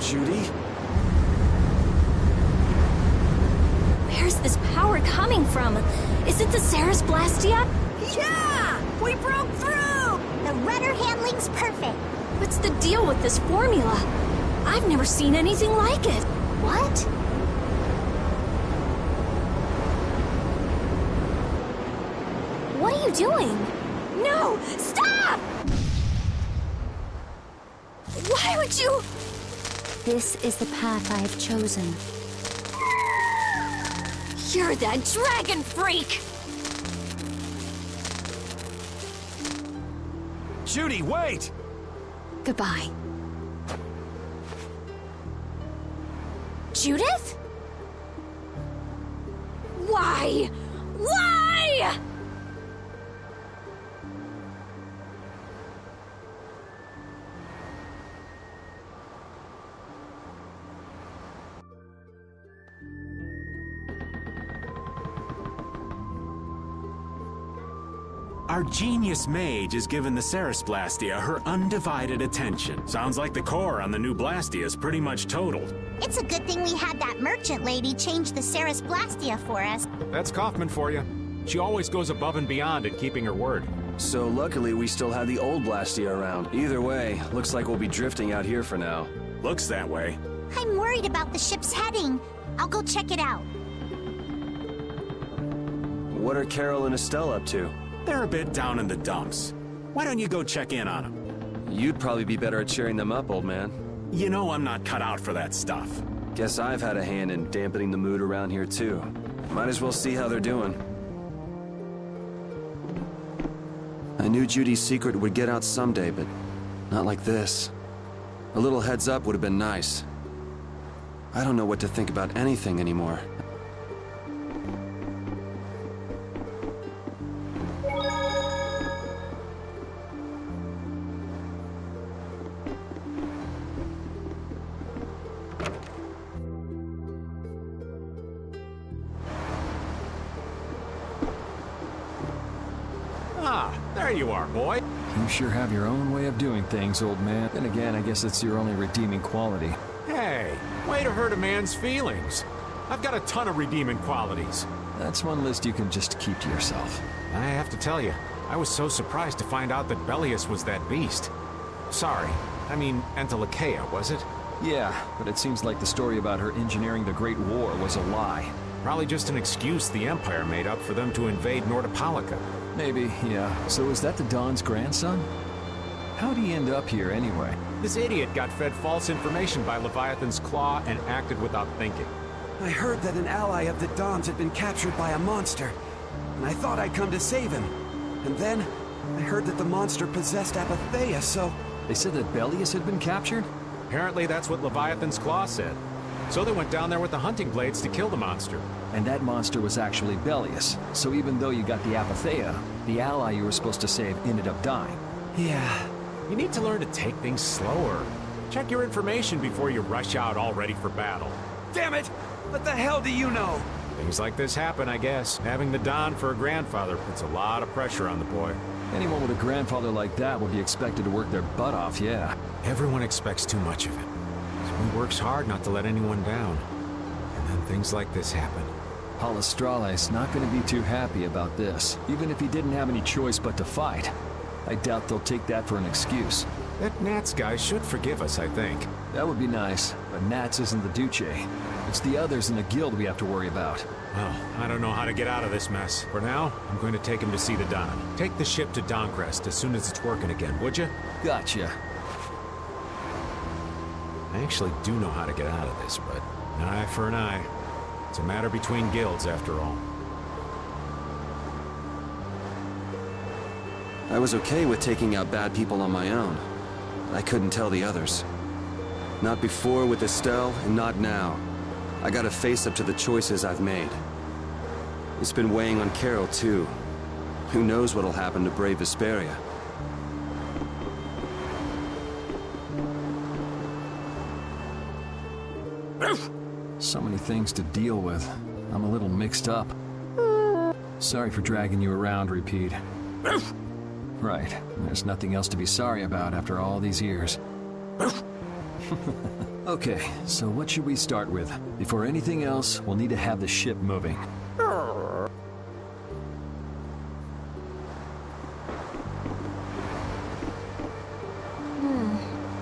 Judy? Where's this power coming from? Is it the Ceres Blastia? Yeah! We broke through! The rudder handling's perfect. What's the deal with this formula? I've never seen anything like it. What? What are you doing? No! Stop! Why would you... This is the path I have chosen. You're that dragon freak! Judy, wait! Goodbye. Judith? Why? Why? Our genius mage has given the Ceres Blastia her undivided attention. Sounds like the core on the new Blastia is pretty much totaled. It's a good thing we had that merchant lady change the Ceres Blastia for us. That's Kaufman for you. She always goes above and beyond in keeping her word. So luckily we still have the old Blastia around. Either way, looks like we'll be drifting out here for now. Looks that way. I'm worried about the ship's heading. I'll go check it out. What are Carol and Estelle up to? They're a bit down in the dumps. Why don't you go check in on them? You'd probably be better at cheering them up, old man. You know I'm not cut out for that stuff. Guess I've had a hand in dampening the mood around here too. Might as well see how they're doing. I knew Judy's secret would get out someday, but not like this. A little heads up would have been nice. I don't know what to think about anything anymore. Ah, there you are, boy. You sure have your own way of doing things, old man. Then again, I guess it's your only redeeming quality. Hey, way to hurt a man's feelings. I've got a ton of redeeming qualities. That's one list you can just keep to yourself. I have to tell you, I was so surprised to find out that Bellius was that beast. Sorry, I mean Entelekea, was it? Yeah, but it seems like the story about her engineering the Great War was a lie. Probably just an excuse the Empire made up for them to invade Nordopolica. Maybe, yeah. So is that the Don's grandson? How'd he end up here anyway? This idiot got fed false information by Leviathan's Claw and acted without thinking. I heard that an ally of the Don's had been captured by a monster, and I thought I'd come to save him. And then, I heard that the monster possessed Apatheia, so... They said that Bellius had been captured? Apparently that's what Leviathan's Claw said. So they went down there with the hunting blades to kill the monster. And that monster was actually Bellius. So even though you got the Apatheia, the ally you were supposed to save ended up dying. Yeah. You need to learn to take things slower. Check your information before you rush out all ready for battle. Damn it! What the hell do you know? Things like this happen, I guess. Having the Don for a grandfather puts a lot of pressure on the boy. Anyone with a grandfather like that would be expected to work their butt off, yeah. Everyone expects too much of it. So he works hard not to let anyone down. And then things like this happen. Palestrale's not going to be too happy about this, even if he didn't have any choice but to fight. I doubt they'll take that for an excuse. That Nats guy should forgive us, I think. That would be nice, but Nats isn't the Duce. It's the others in the guild we have to worry about. Well, I don't know how to get out of this mess. For now, I'm going to take him to see the Don. Take the ship to Doncrest as soon as it's working again, would you? Gotcha. I actually do know how to get out of this, but an eye for an eye. It's a matter between guilds, after all. I was okay with taking out bad people on my own. I couldn't tell the others. Not before with Estelle, and not now. I gotta face up to the choices I've made. It's been weighing on Carol, too. Who knows what'll happen to brave Vesperia? So many things to deal with. I'm a little mixed up. Sorry for dragging you around, Repeat. Right. There's nothing else to be sorry about after all these years. Okay, so what should we start with? Before anything else, we'll need to have the ship moving.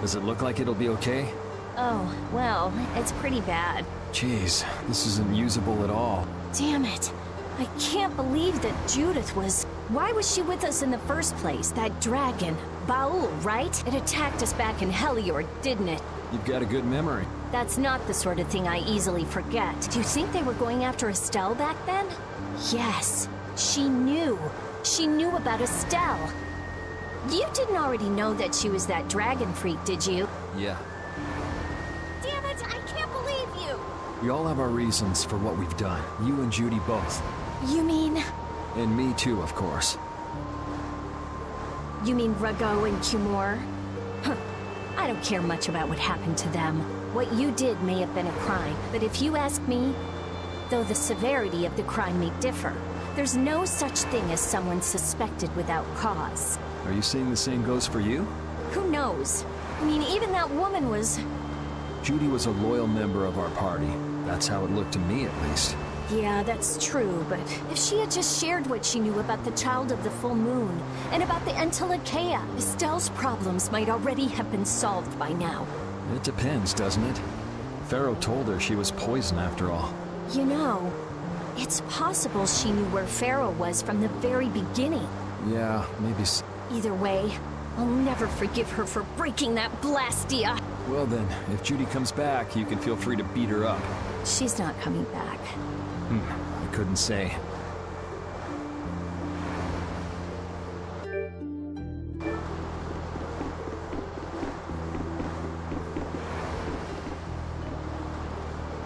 Does it look like it'll be okay? Oh, well, it's pretty bad. Jeez, this isn't usable at all. Damn it. I can't believe that Judith was... Why was she with us in the first place? That dragon. Baul, right? It attacked us back in Heliord, didn't it? You've got a good memory. That's not the sort of thing I easily forget. Do you think they were going after Estelle back then? Yes. She knew. She knew about Estelle. You didn't already know that she was that dragon freak, did you? Yeah. Damn it, I can't believe you! We all have our reasons for what we've done. You and Judy both. You mean... And me too, of course. You mean Rago and Cumor? Huh. I don't care much about what happened to them. What you did may have been a crime, but if you ask me, though the severity of the crime may differ, there's no such thing as someone suspected without cause. Are you saying the same goes for you? Who knows? I mean, even that woman was... Judy was a loyal member of our party. That's how it looked to me, at least. Yeah, that's true, but if she had just shared what she knew about the Child of the Full Moon, and about the Entelekea, Estelle's problems might already have been solved by now. It depends, doesn't it? Pharaoh told her she was poison after all. You know, it's possible she knew where Pharaoh was from the very beginning. Yeah, maybe Either way, I'll never forgive her for breaking that Blastia. Well then, if Judy comes back, you can feel free to beat her up. She's not coming back. I couldn't say.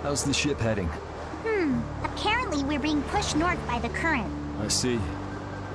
How's the ship heading? Apparently we're being pushed north by the current. I see.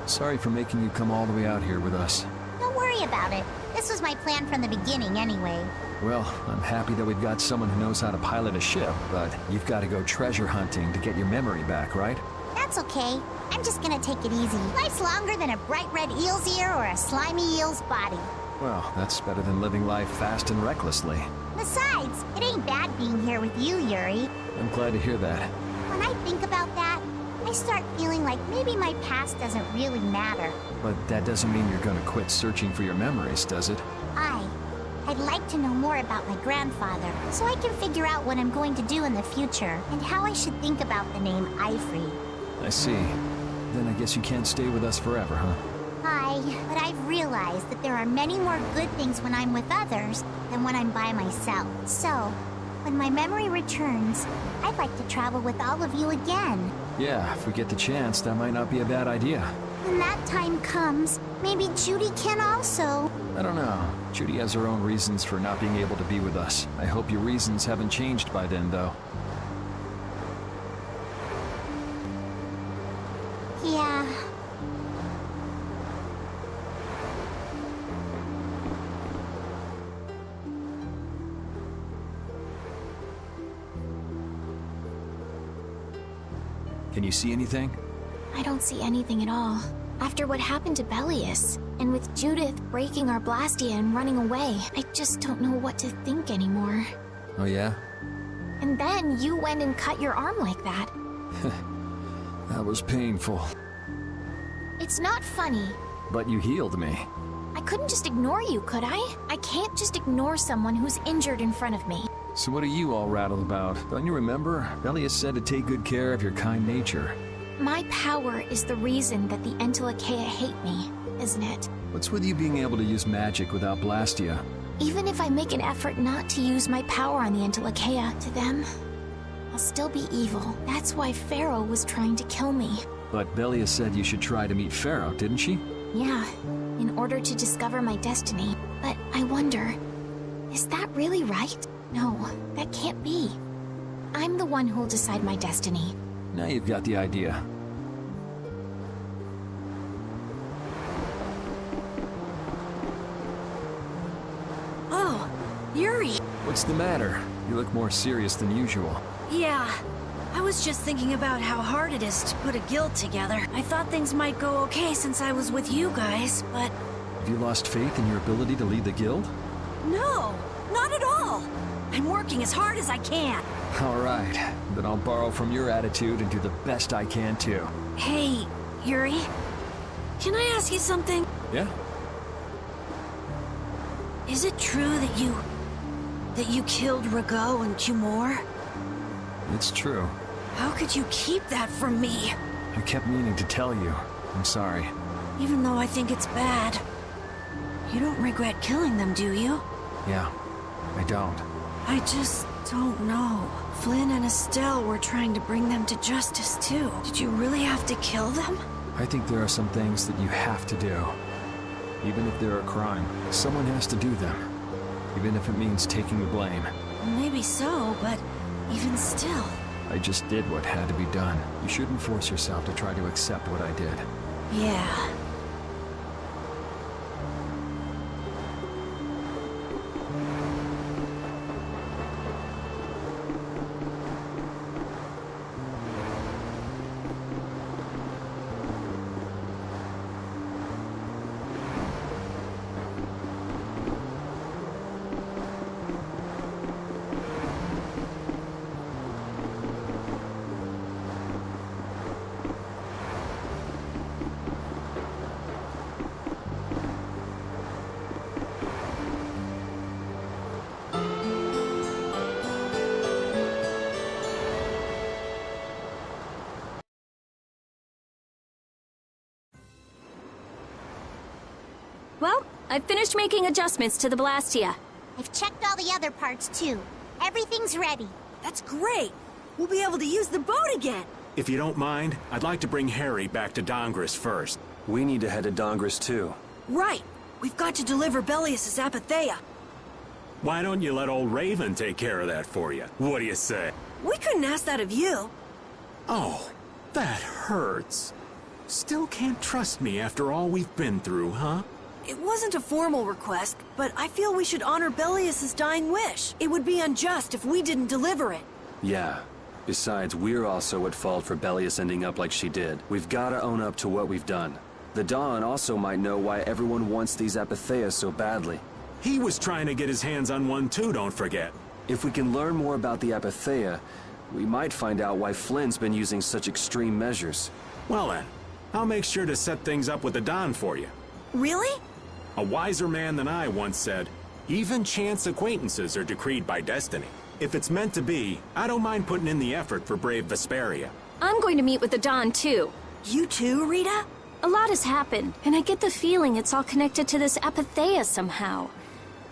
Sorry for making you come all the way out here with us. Don't worry about it. This was my plan from the beginning anyway. Well, I'm happy that we've got someone who knows how to pilot a ship, but you've got to go treasure hunting to get your memory back, right? That's okay. I'm just gonna take it easy. Life's longer than a bright red eel's ear or a slimy eel's body. Well, that's better than living life fast and recklessly. Besides, it ain't bad being here with you, Yuri. I'm glad to hear that. When I think about that, I start feeling like maybe my past doesn't really matter. But that doesn't mean you're gonna quit searching for your memories, does it? I'd like to know more about my grandfather, so I can figure out what I'm going to do in the future, and how I should think about the name Ivory. I see. Then I guess you can't stay with us forever, huh? But I've realized that there are many more good things when I'm with others than when I'm by myself. So, when my memory returns, I'd like to travel with all of you again. Yeah, if we get the chance, that might not be a bad idea. When that time comes, maybe Judy can also. I don't know. Judy has her own reasons for not being able to be with us. I hope your reasons haven't changed by then, though. Yeah. Can you see anything? I don't see anything at all. After what happened to Belius, and with Judith breaking our Blastia and running away, I just don't know what to think anymore. Oh yeah? And then you went and cut your arm like that. That was painful. It's not funny. But you healed me. I couldn't just ignore you, could I? I can't just ignore someone who's injured in front of me. So what are you all rattled about? Don't you remember? Belius said to take good care of your kind nature. My power is the reason that the Entelekea hate me, isn't it? What's with you being able to use magic without Blastia? Even if I make an effort not to use my power on the Entelekea, to them, I'll still be evil. That's why Pharaoh was trying to kill me. But Belius said you should try to meet Pharaoh, didn't she? Yeah, in order to discover my destiny. But I wonder, is that really right? No, that can't be. I'm the one who'll decide my destiny. Now you've got the idea. Oh, Yuri! What's the matter? You look more serious than usual. Yeah, I was just thinking about how hard it is to put a guild together. I thought things might go okay since I was with you guys, but... Have you lost faith in your ability to lead the guild? No, not at all! I'm working as hard as I can. All right, then I'll borrow from your attitude and do the best I can too. Hey, Yuri. Can I ask you something? Yeah? Is it true that you killed Rago and Cumore? It's true. How could you keep that from me? I kept meaning to tell you. I'm sorry. Even though I think it's bad. You don't regret killing them, do you? Yeah, I don't. I just don't know. Flynn and Estelle were trying to bring them to justice, too. Did you really have to kill them? I think there are some things that you have to do. Even if they're a crime, someone has to do them. Even if it means taking the blame. Maybe so, but even still. I just did what had to be done. You shouldn't force yourself to try to accept what I did. Yeah. Well, I've finished making adjustments to the Blastia. I've checked all the other parts, too. Everything's ready. That's great! We'll be able to use the boat again! If you don't mind, I'd like to bring Harry back to Dongris first. We need to head to Dongris too. Right! We've got to deliver Bellius' Apatheia. Why don't you let old Raven take care of that for you? What do you say? We couldn't ask that of you. Oh, that hurts. Still can't trust me after all we've been through, huh? It wasn't a formal request, but I feel we should honor Bellius' dying wish. It would be unjust if we didn't deliver it. Yeah. Besides, we're also at fault for Bellius ending up like she did. We've gotta own up to what we've done. The Dawn also might know why everyone wants these Apatheias so badly. He was trying to get his hands on one too, don't forget. If we can learn more about the Apatheia, we might find out why Flynn's been using such extreme measures. Well then, I'll make sure to set things up with the Dawn for you. Really? A wiser man than I once said, even chance acquaintances are decreed by destiny. If it's meant to be, I don't mind putting in the effort for brave Vesperia. I'm going to meet with the Dawn, too. You too, Rita? A lot has happened, and I get the feeling it's all connected to this Apatheia somehow.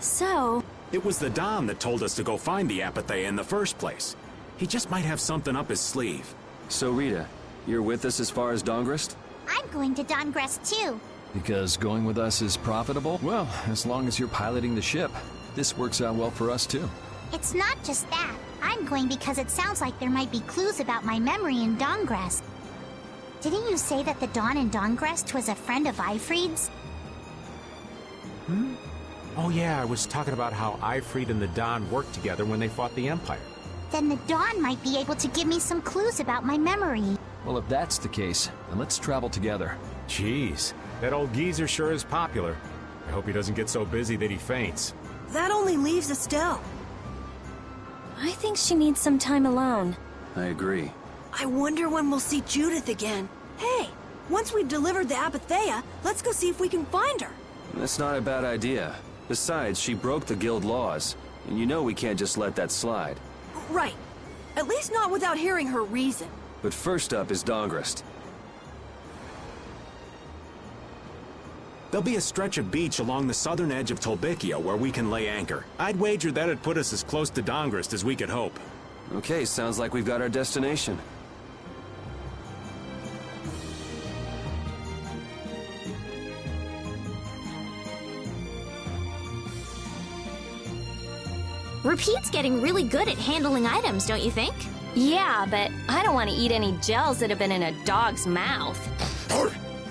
So... It was the Dawn that told us to go find the Apatheia in the first place. He just might have something up his sleeve. So Rita, you're with us as far as Dongrest? I'm going to Dongrest too. Because going with us is profitable? Well, as long as you're piloting the ship. This works out well for us too. It's not just that. I'm going because it sounds like there might be clues about my memory in Dongrest. Didn't you say that the Dawn in Dongrest was a friend of Ifried's? Oh yeah, I was talking about how Ifried and the Dawn worked together when they fought the Empire. Then the Dawn might be able to give me some clues about my memory. Well, if that's the case, then let's travel together. Jeez, that old geezer sure is popular. I hope he doesn't get so busy that he faints. That only leaves Estelle. I think she needs some time alone. I agree. I wonder when we'll see Judith again. Hey, once we've delivered the Apatheia, let's go see if we can find her. That's not a bad idea. Besides, she broke the guild laws, and you know we can't just let that slide. Right. At least not without hearing her reason. But first up is Dongrest. There'll be a stretch of beach along the southern edge of Tolbikia where we can lay anchor. I'd wager that'd put us as close to Dongrest as we could hope. Okay, sounds like we've got our destination. Repeat's getting really good at handling items, don't you think? Yeah, but I don't want to eat any gels that have been in a dog's mouth.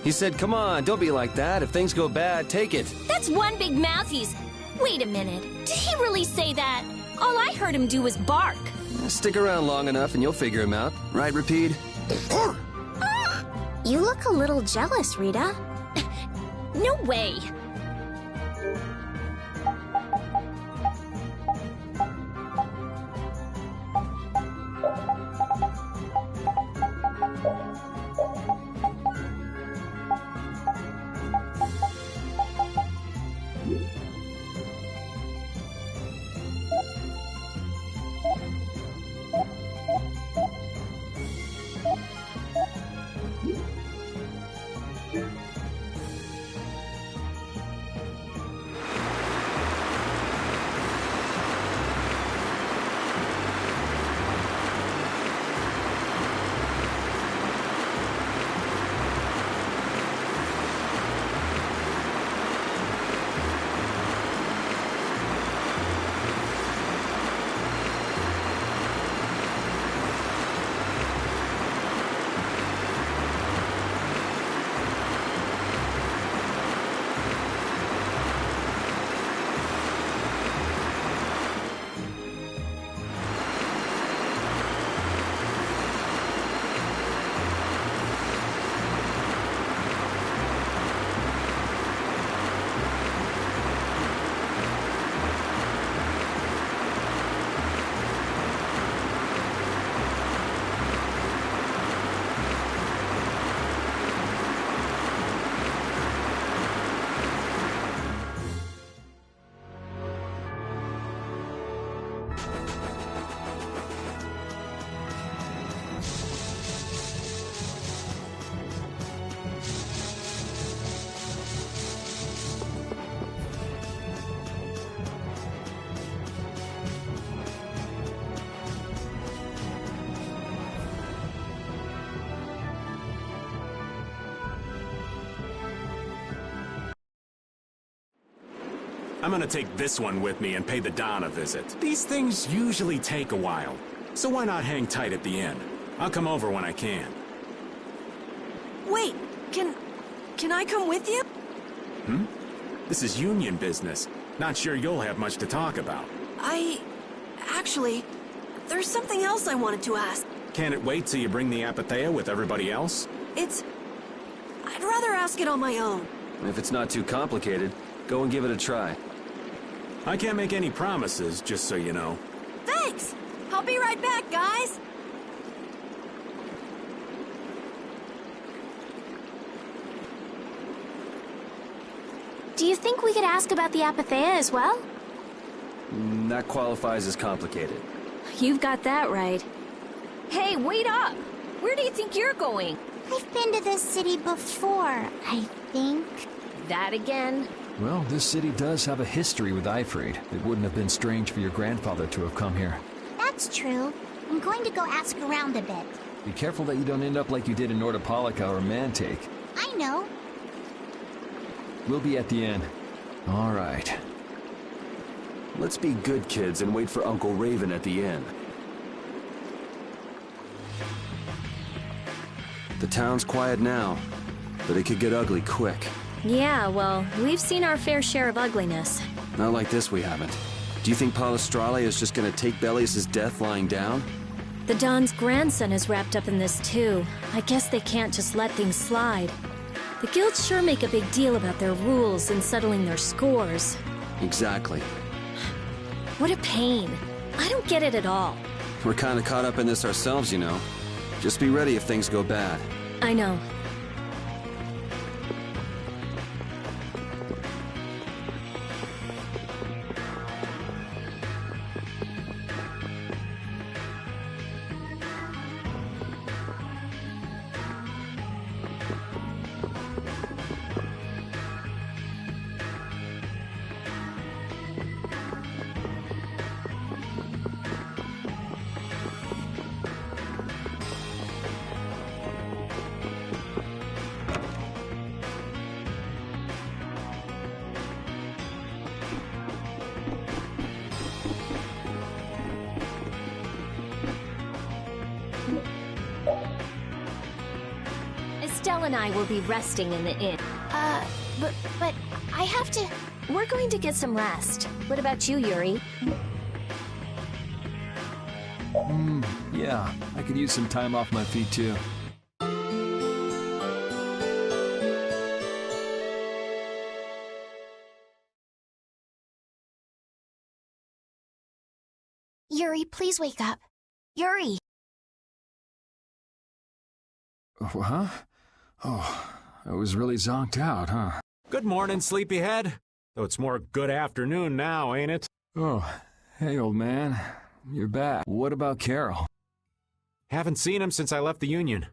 He said, come on, don't be like that. If things go bad, take it. That's one big mouth he's... Wait a minute. Did he really say that? All I heard him do was bark. Stick around long enough and you'll figure him out. Right, Rapide? You look a little jealous, Rita. No way. I'm gonna take this one with me and pay the Don a visit. These things usually take a while, so why not hang tight at the inn? I'll come over when I can. Wait, can I come with you? This is union business. Not sure you'll have much to talk about. Actually, there's something else I wanted to ask. Can it wait till you bring the Apathea with everybody else? I'd rather ask it on my own. If it's not too complicated, go and give it a try. I can't make any promises, just so you know. Thanks! I'll be right back, guys! Do you think we could ask about the Apathea as well? That qualifies as complicated. You've got that right. Hey, wait up! Where do you think you're going? I've been to this city before, I think. That again? Well, this city does have a history with Ifrit. It wouldn't have been strange for your grandfather to have come here. That's true. I'm going to go ask around a bit. Be careful that you don't end up like you did in Nordopolica or Mantake. I know. We'll be at the inn. All right. Let's be good kids and wait for Uncle Raven at the inn. The town's quiet now, but it could get ugly quick. Yeah, well, we've seen our fair share of ugliness. Not like this we haven't. Do you think Palestrale is just gonna take Belius' death lying down? The Don's grandson is wrapped up in this too. I guess they can't just let things slide. The guilds sure make a big deal about their rules and settling their scores. Exactly. What a pain. I don't get it at all. We're kinda caught up in this ourselves, you know. Just be ready if things go bad. I know. Estelle and I will be resting in the inn. But I have to... We're going to get some rest. What about you, Yuri? Yeah, I could use some time off my feet too. Yuri, please wake up. Yuri! Huh? Oh, I was really zonked out, huh? Good morning, sleepyhead. Though it's more good afternoon now, ain't it? Oh, hey, old man. You're back. What about Carol? Haven't seen him since I left the Union.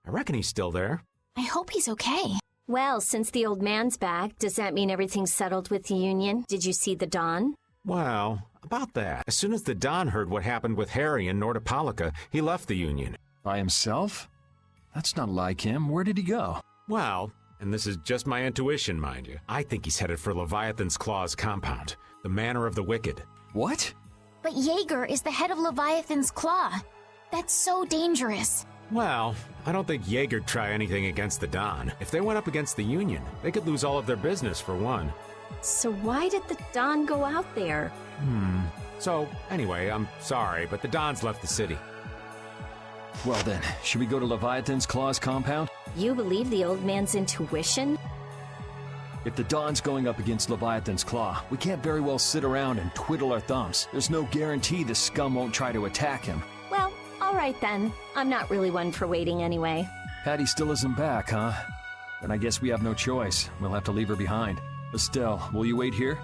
I reckon he's still there. I hope he's okay. Well, since the old man's back, does that mean everything's settled with the Union? Did you see the Don? Well, about that. As soon as the Don heard what happened with Harry in Nordopolica, he left the Union. By himself? That's not like him. Where did he go? Well, and this is just my intuition, mind you, I think he's headed for Leviathan's Claw's compound, the Manor of the Wicked. What? But Jaeger is the head of Leviathan's Claw. That's so dangerous. Well, I don't think Jaeger'd try anything against the Don. If they went up against the Union, they could lose all of their business for one. So why did the Don go out there? So, anyway, I'm sorry, but the Don's left the city. Well then, should we go to Leviathan's Claw's compound? You believe the old man's intuition? If the Don's going up against Leviathan's Claw, we can't very well sit around and twiddle our thumbs. There's no guarantee the scum won't try to attack him. Well, all right then. I'm not really one for waiting anyway. Patty still isn't back, huh? Then I guess we have no choice. We'll have to leave her behind. Estelle, will you wait here?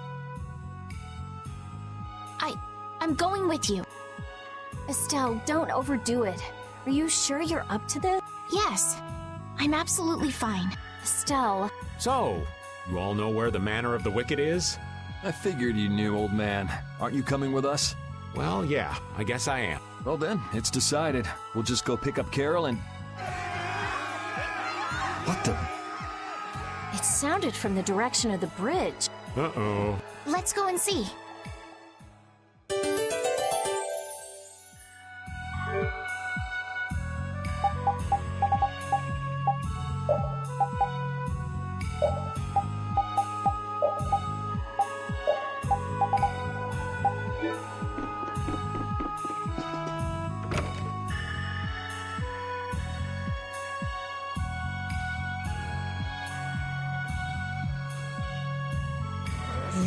I'm going with you. Estelle, don't overdo it. Are you sure you're up to this? Yes. I'm absolutely fine. Estelle. So, you all know where the Manor of the Wicked is? I figured you knew, old man. Aren't you coming with us? Well, yeah, I guess I am. Well then, it's decided. We'll just go pick up Carol and... What the... It sounded from the direction of the bridge. Uh-oh. Let's go and see.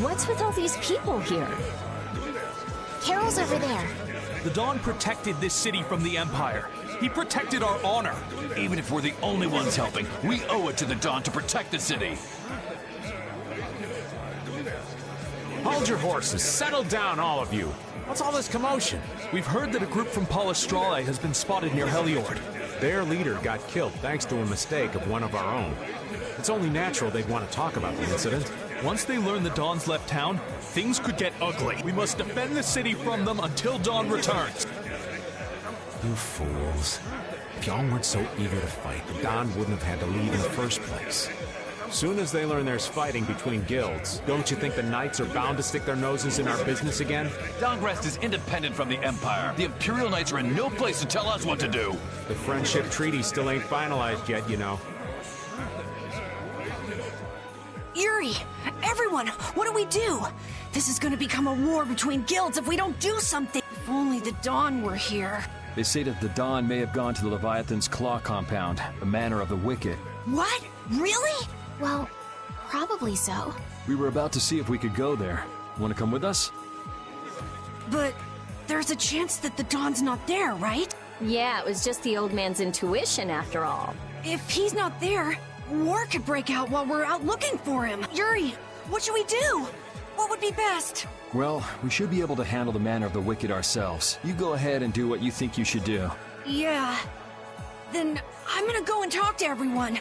What's with all these people here? Carol's over there. The Dawn protected this city from the Empire. He protected our honor. Even if we're the only ones helping, we owe it to the Dawn to protect the city. Hold your horses. Settle down, all of you. What's all this commotion? We've heard that a group from Palestrale has been spotted near Heliord. Their leader got killed thanks to a mistake of one of our own. It's only natural they'd want to talk about the incident. Once they learn the Dawn's left town, things could get ugly. We must defend the city from them until Dawn returns. You fools. If y'all weren't so eager to fight, the Dawn wouldn't have had to leave in the first place. Soon as they learn there's fighting between guilds, don't you think the Knights are bound to stick their noses in our business again? Dawngrest is independent from the Empire. The Imperial Knights are in no place to tell us what to do. The friendship treaty still ain't finalized yet, you know. Yuri! Everyone! What do we do? This is gonna become a war between guilds if we don't do something. If only the Dawn were here. They say that the Dawn may have gone to the Leviathan's Claw compound, the Manor of the Wicked. What? Really? Well, probably so. We were about to see if we could go there. Want to come with us? But there's a chance that the Dawn's not there, right? Yeah, it was just the old man's intuition after all. If he's not there, war could break out while we're out looking for him. Yuri, what should we do? What would be best? Well, we should be able to handle the Manor of the Wicked ourselves. You go ahead and do what you think you should do. Yeah. Then I'm gonna go and talk to everyone.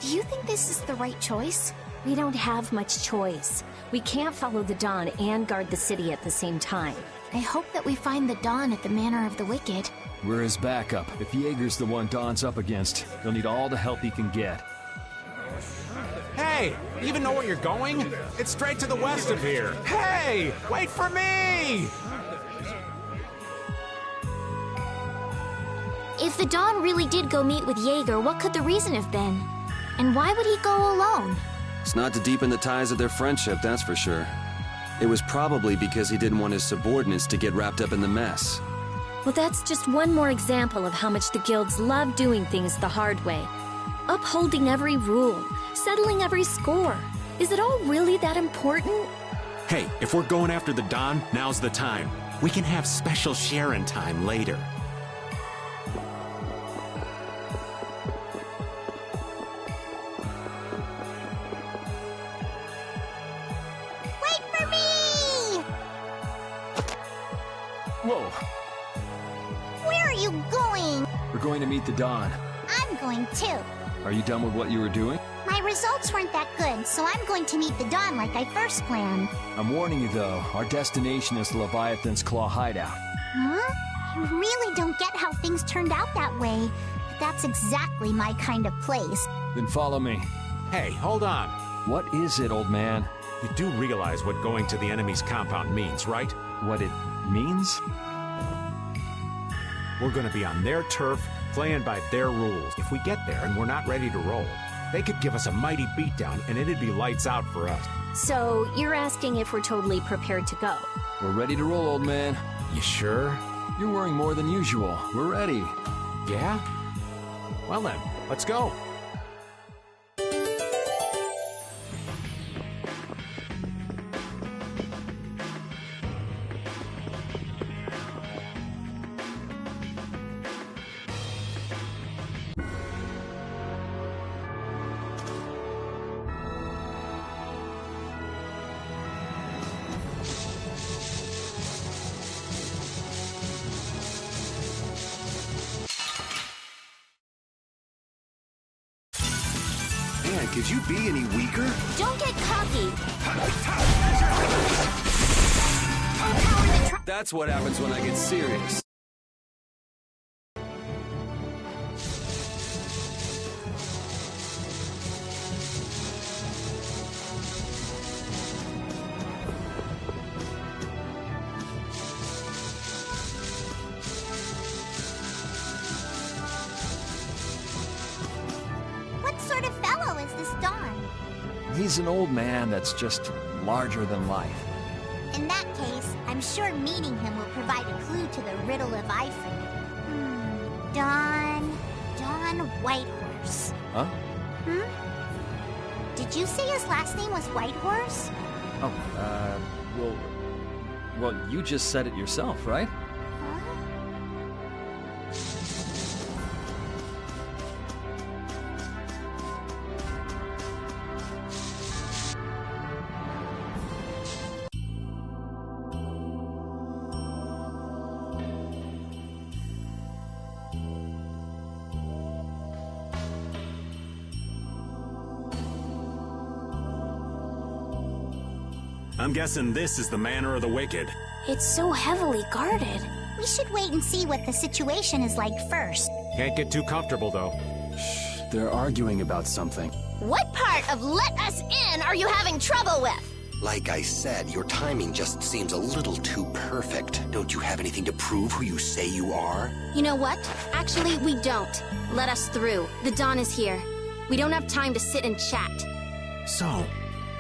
Do you think this is the right choice? We don't have much choice. We can't follow the Dawn and guard the city at the same time. I hope that we find the Dawn at the Manor of the Wicked. We're his backup. If Jaeger's the one Dawn's up against, he'll need all the help he can get. Hey! You even know where you're going? It's straight to the west of here. Hey! Wait for me! If the Dawn really did go meet with Jaeger, what could the reason have been? And why would he go alone? It's not to deepen the ties of their friendship, that's for sure. It was probably because he didn't want his subordinates to get wrapped up in the mess. Well, that's just one more example of how much the guilds love doing things the hard way. Upholding every rule, settling every score. Is it all really that important? Hey, if we're going after the Dawn, now's the time. We can have special sharing time later. Wait for me! Whoa! Where are you going? We're going to meet the Dawn. I'm going too. Are you done with what you were doing? My results weren't that good, so I'm going to meet the Dawn like I first planned. I'm warning you though, our destination is the Leviathan's Claw hideout. Huh? I really don't get how things turned out that way. But that's exactly my kind of place. Then follow me. Hey, hold on. What is it, old man? You do realize what going to the enemy's compound means, right? What it means? We're gonna be on their turf, playing by their rules. If we get there and we're not ready to roll, they could give us a mighty beatdown and it'd be lights out for us. So, you're asking if we're totally prepared to go? We're ready to roll, old man. You sure? You're worrying more than usual. We're ready. Yeah? Well then, let's go. Man, could you be any weaker? Don't get cocky. That's what happens when I get serious. is this Don? He's an old man that's just larger than life. In that case, I'm sure meeting him will provide a clue to the riddle of Ifrit. Don Whitehorse. Huh? Did you say his last name was Whitehorse? Oh, well, you just said it yourself, right? I'm guessing this is the Manor of the Wicked. It's so heavily guarded. We should wait and see what the situation is like first. Can't get too comfortable, though. Shh, they're arguing about something. What part of let us in are you having trouble with? Like I said, your timing just seems a little too perfect. Don't you have anything to prove who you say you are? You know what? Actually, we don't. Let us through. The Dawn is here. We don't have time to sit and chat. So,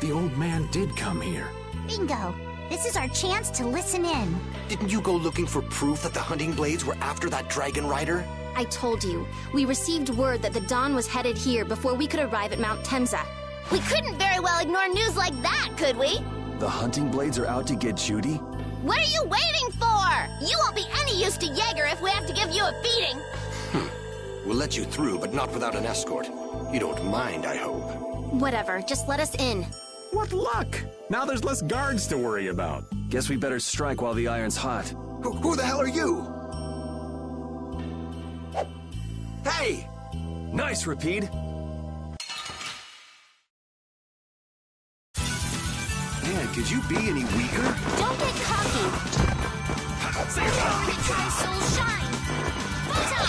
the old man did come here. Bingo! This is our chance to listen in. Didn't you go looking for proof that the Hunting Blades were after that dragon rider? I told you. We received word that the Dawn was headed here before we could arrive at Mount Temza. We couldn't very well ignore news like that, could we? The Hunting Blades are out to get Judy? What are you waiting for? You won't be any use to Jaeger if we have to give you a beating. We'll let you through, but not without an escort. You don't mind, I hope. Whatever, just let us in. What luck! Now there's less guards to worry about. Guess we better strike while the iron's hot. Who the hell are you? Hey! Nice, Rapide. Man, could you be any weaker? Don't get cocky. Power that tries soul shine. Photon!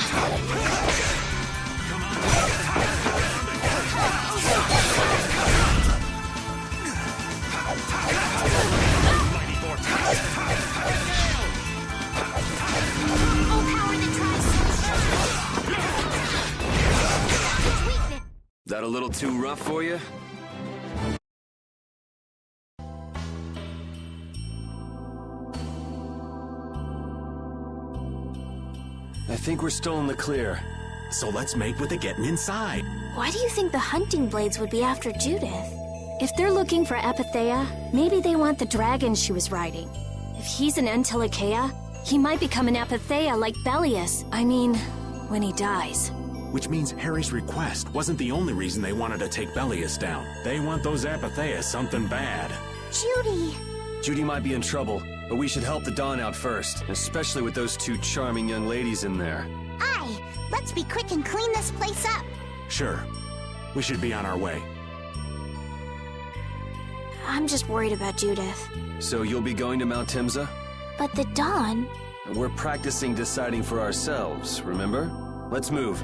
That a little too rough for you? I think we're still in the clear. So let's make with the getting inside. Why do you think the Hunting Blades would be after Judith? If they're looking for Epithea, maybe they want the dragon she was riding. If he's an Entelekea, he might become an Epithea like Belius. I mean, when he dies. Which means Harry's request wasn't the only reason they wanted to take Belius down. They want those Epithea something bad. Judy! Judy might be in trouble, but we should help the Dawn out first, especially with those two charming young ladies in there. Aye! Let's be quick and clean this place up. Sure. We should be on our way. I'm just worried about Judith. So you'll be going to Mount Timza? But the Dawn... We're practicing deciding for ourselves, remember? Let's move.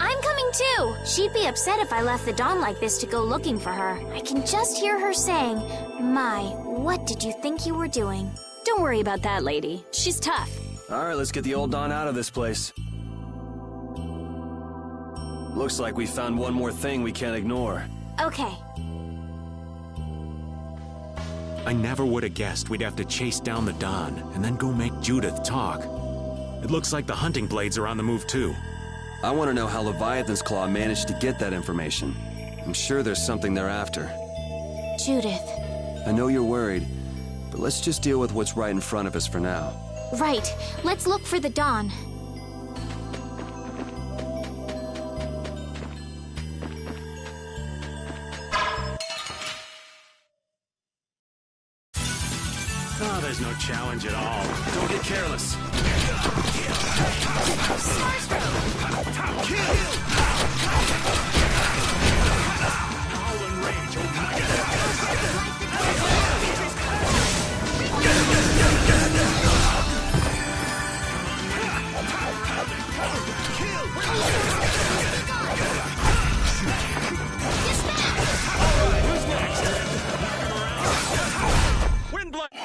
I'm coming too! She'd be upset if I left the Dawn like this to go looking for her. I can just hear her saying, "My, what did you think you were doing?" Don't worry about that lady. She's tough. Alright, let's get the old Dawn out of this place. Looks like we found one more thing we can't ignore. Okay. I never would have guessed we'd have to chase down the Dawn and then go make Judith talk. It looks like the Hunting Blades are on the move too. I want to know how Leviathan's Claw managed to get that information. I'm sure there's something they're after. Judith. I know you're worried, but let's just deal with what's right in front of us for now. Right. Let's look for the Dawn. Oh, there's no challenge at all. Don't get careless. Who's next? Windblade!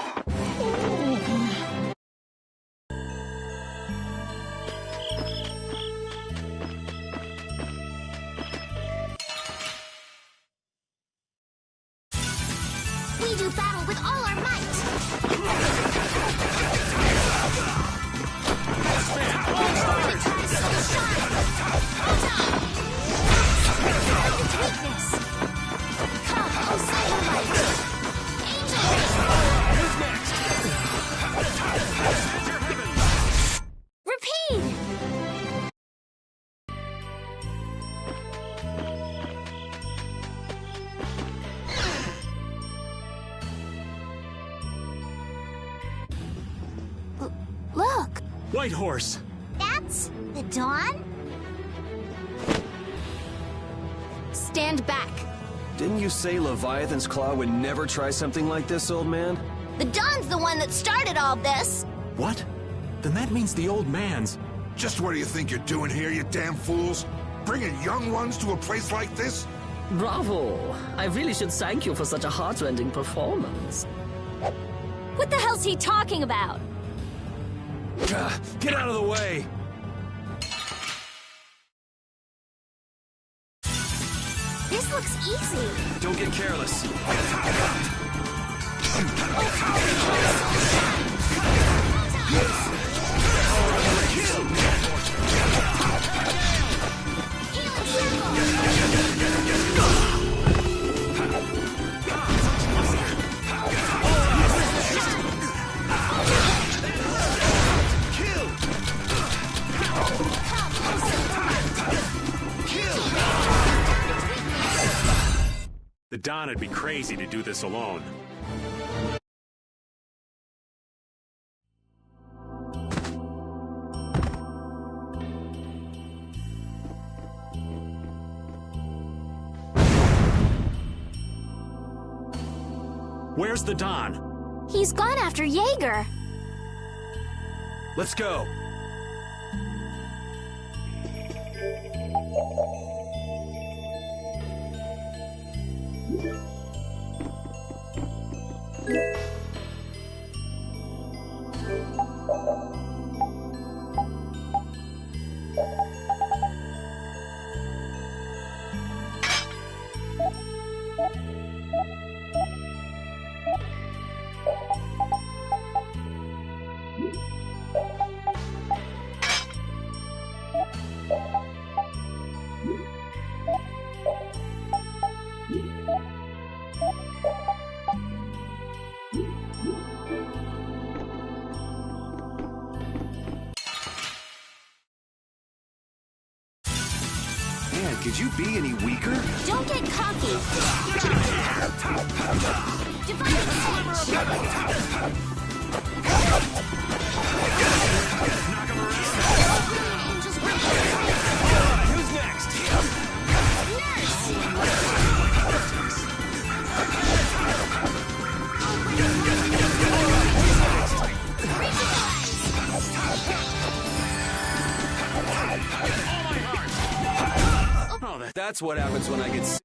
White Horse! That's the Dawn? Stand back. Didn't you say Leviathan's Claw would never try something like this, old man? The Dawn's the one that started all this. What? Then that means the old man's. Just what do you think you're doing here, you damn fools? Bringing young ones to a place like this? Bravo! I really should thank you for such a heartrending performance. What the hell's he talking about? Get out of the way! This looks easy. Don't get careless. The Don would be crazy to do this alone. Where's the Don? He's gone after Jaeger. Let's go. Man, could you be any weaker? Don't get cocky. Divine Who's next? Oh, that's what happens when I get...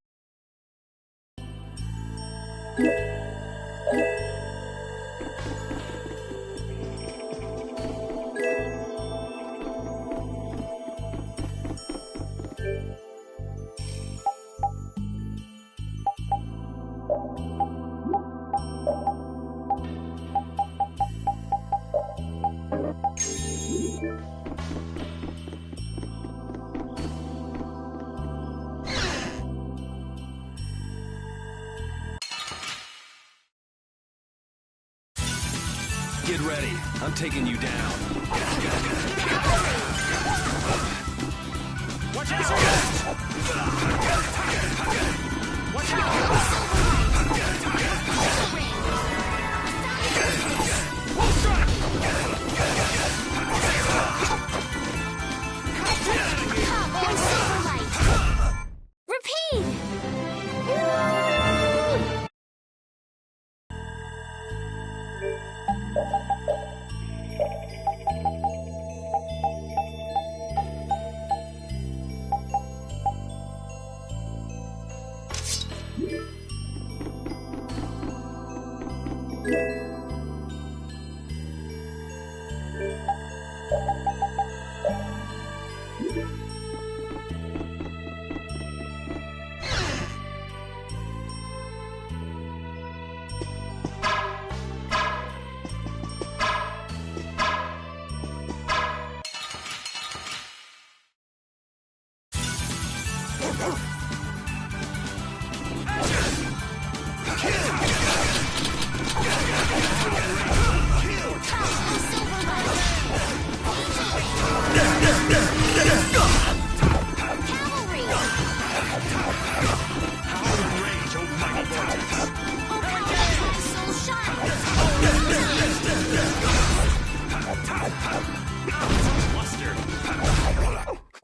Get ready. I'm taking you down. Watch out! Watch out!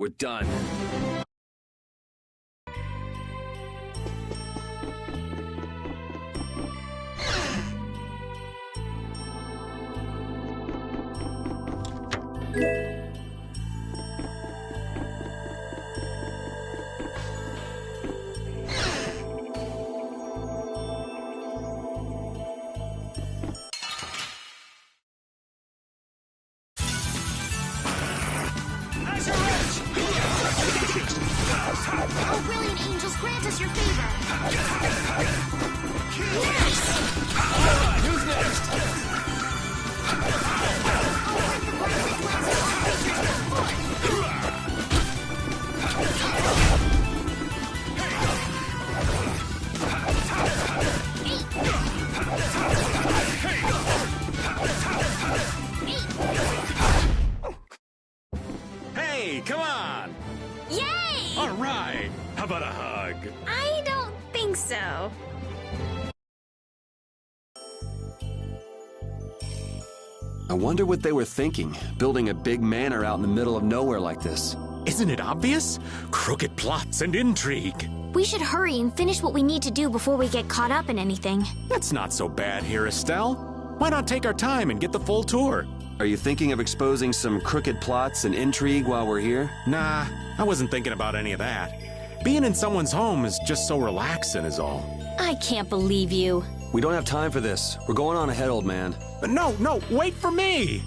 We're done. Oh, brilliant angels, grant us your favor! Alright, who's next? Hey, come on! Yay! All right! How about a hug? I don't think so. I wonder what they were thinking, building a big manor out in the middle of nowhere like this. Isn't it obvious? Crooked plots and intrigue. We should hurry and finish what we need to do before we get caught up in anything. That's not so bad here, Estelle. Why not take our time and get the full tour? Are you thinking of exposing some crooked plots and intrigue while we're here? Nah, I wasn't thinking about any of that. Being in someone's home is just so relaxing is all. I can't believe you. We don't have time for this. We're going on ahead, old man. No, wait for me!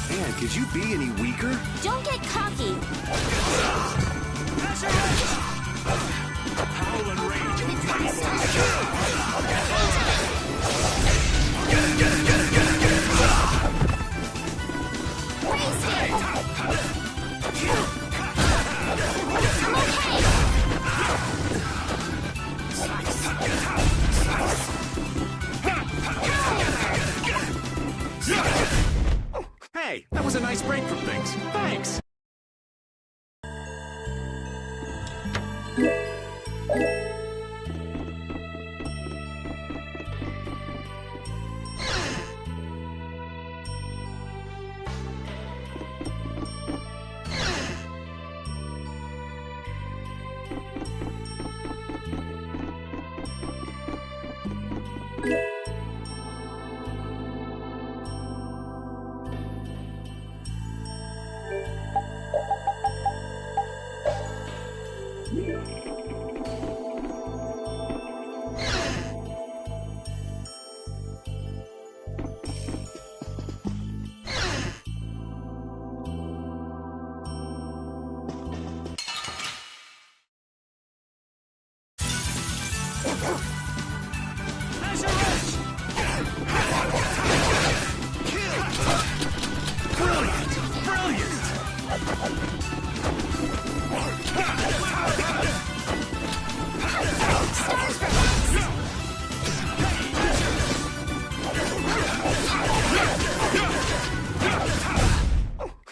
Man, could you be any weaker? Don't get cocky. Howling rage. Hey, that was a nice break from things. Thanks.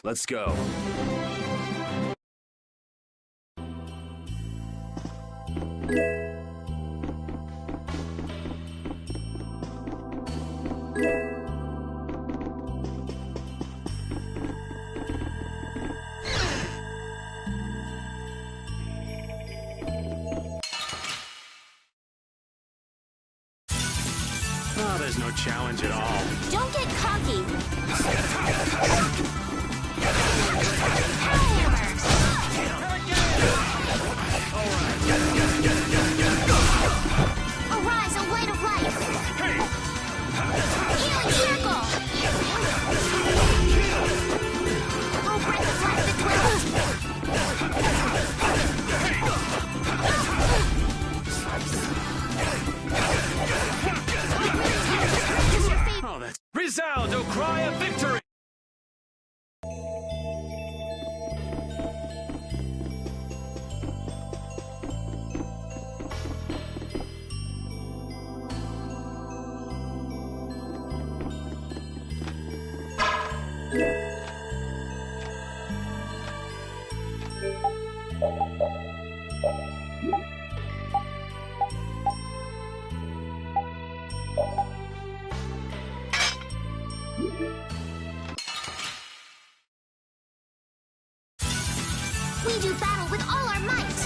Let's go. Oh, there's no challenge at all. Don't get cocky. Arise, a light of life! Healing circle! Oh, breath of life that Oh, that's... Resound, O cry of victory! We do battle with all our might.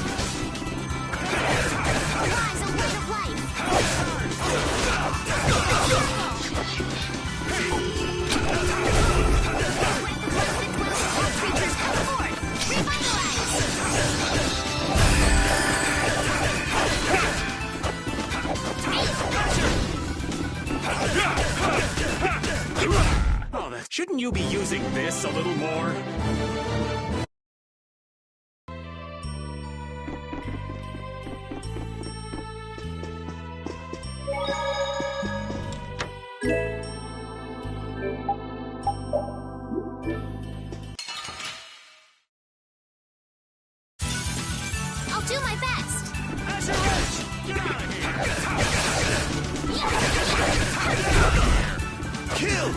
Rise, O light of life. Creatures come forth. Revitalize. Oh, shouldn't you be using this a little more? I'll do my best. Kill!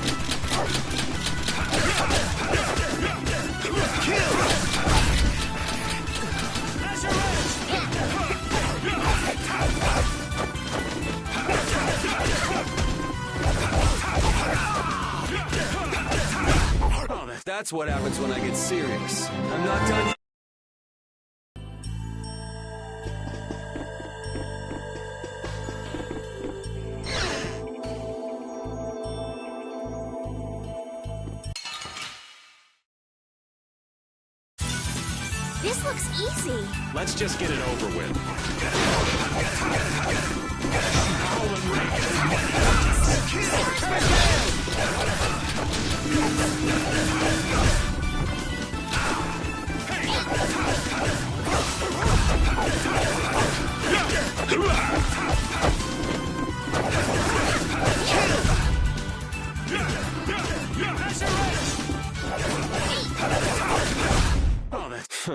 Oh, that's what happens when I get serious. I'm not done yet. This looks easy. Let's just get it over with. Oh, that's...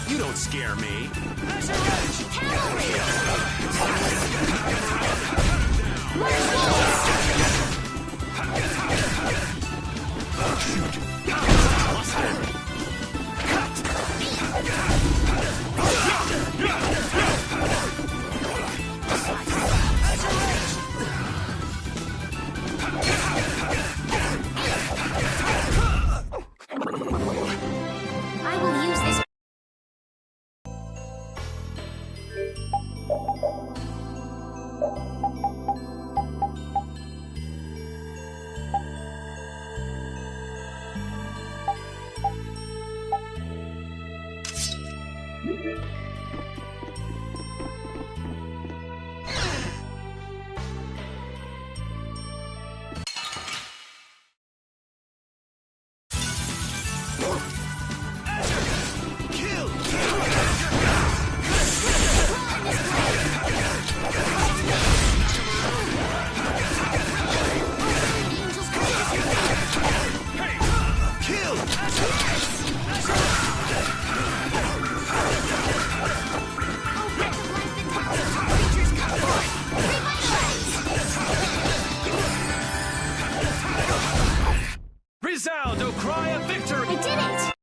You don't scare me. I will use this. Resound, O cry of victory! I did it!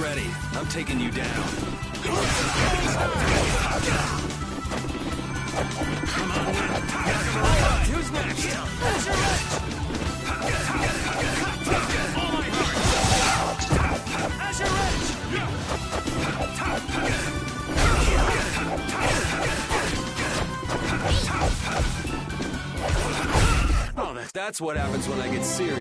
ready. I'm taking you down. Come on, who's next? That's your edge! All my heart! That's your edge! Oh, that's what happens when I get serious.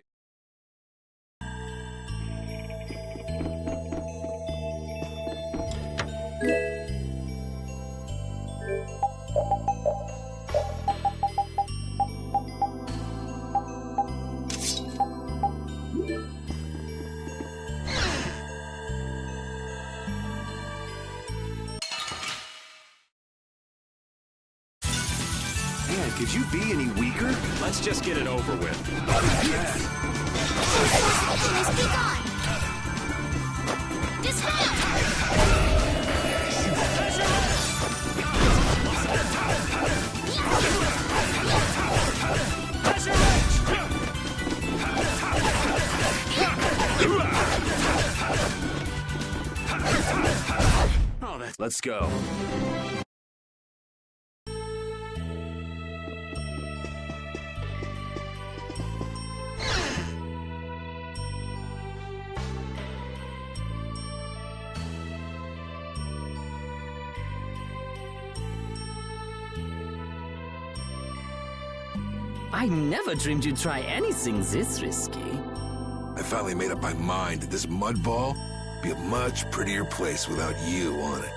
Man, could you be any weaker? Let's just get it over with. Be gone! Dismount! Let's go. I never dreamed you'd try anything this risky. I finally made up my mind that this mud ball would be a much prettier place without you on it.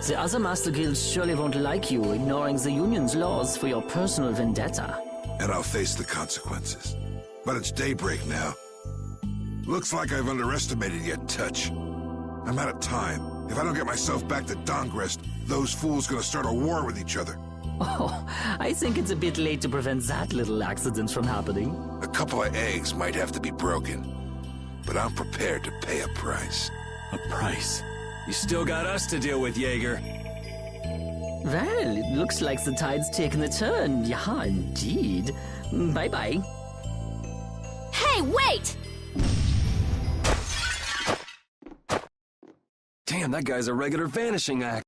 The other Master Guilds surely won't like you ignoring the Union's laws for your personal vendetta. And I'll face the consequences. But it's daybreak now. Looks like I've underestimated your touch. I'm out of time. If I don't get myself back to Dongrest, those fools gonna start a war with each other. Oh, I think it's a bit late to prevent that little accident from happening. A couple of eggs might have to be broken, but I'm prepared to pay a price. A price? You still got us to deal with, Jaeger. Well, it looks like the tide's taken a turn. Yeah, indeed. Bye-bye. Hey, wait! Damn, that guy's a regular vanishing act.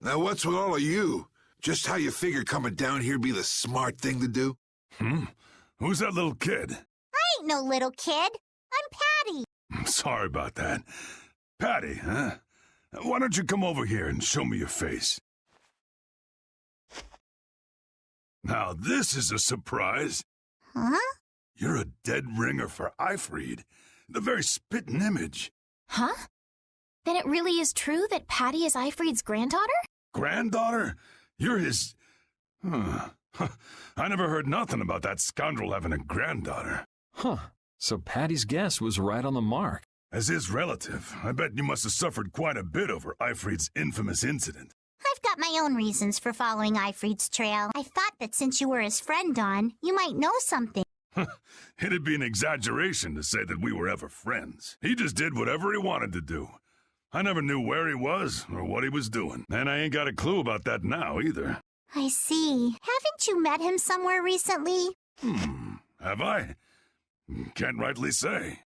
Now what's with all of you? Just how you figure coming down here be the smart thing to do? Who's that little kid? I ain't no little kid. I'm Patty. Sorry about that. Patty, huh? Why don't you come over here and show me your face? Now this is a surprise. Huh? You're a dead ringer for Eifried. The very spitting image. Huh? Then it really is true that Patty is Eifried's granddaughter? Granddaughter? You're his... I never heard nothing about that scoundrel having a granddaughter. Huh. So Patty's guess was right on the mark. As his relative, I bet you must have suffered quite a bit over Eifried's infamous incident. I've got my own reasons for following Eifried's trail. I thought that since you were his friend, Dawn, you might know something. It'd be an exaggeration to say that we were ever friends. He just did whatever he wanted to do. I never knew where he was or what he was doing, and I ain't got a clue about that now either. I see. Haven't you met him somewhere recently? Have I? Can't rightly say.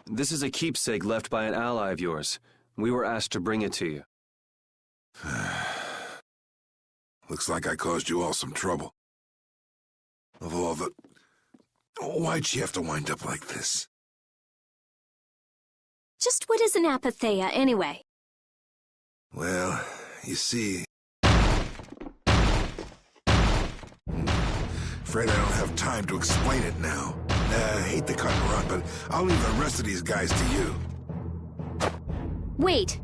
This is a keepsake left by an ally of yours. We were asked to bring it to you. Looks like I caused you all some trouble. Of all the... Why'd she have to wind up like this? Just what is an apatheia, anyway? Well, you see... Afraid I don't have time to explain it now. I hate to cut and run, but I'll leave the rest of these guys to you. Wait.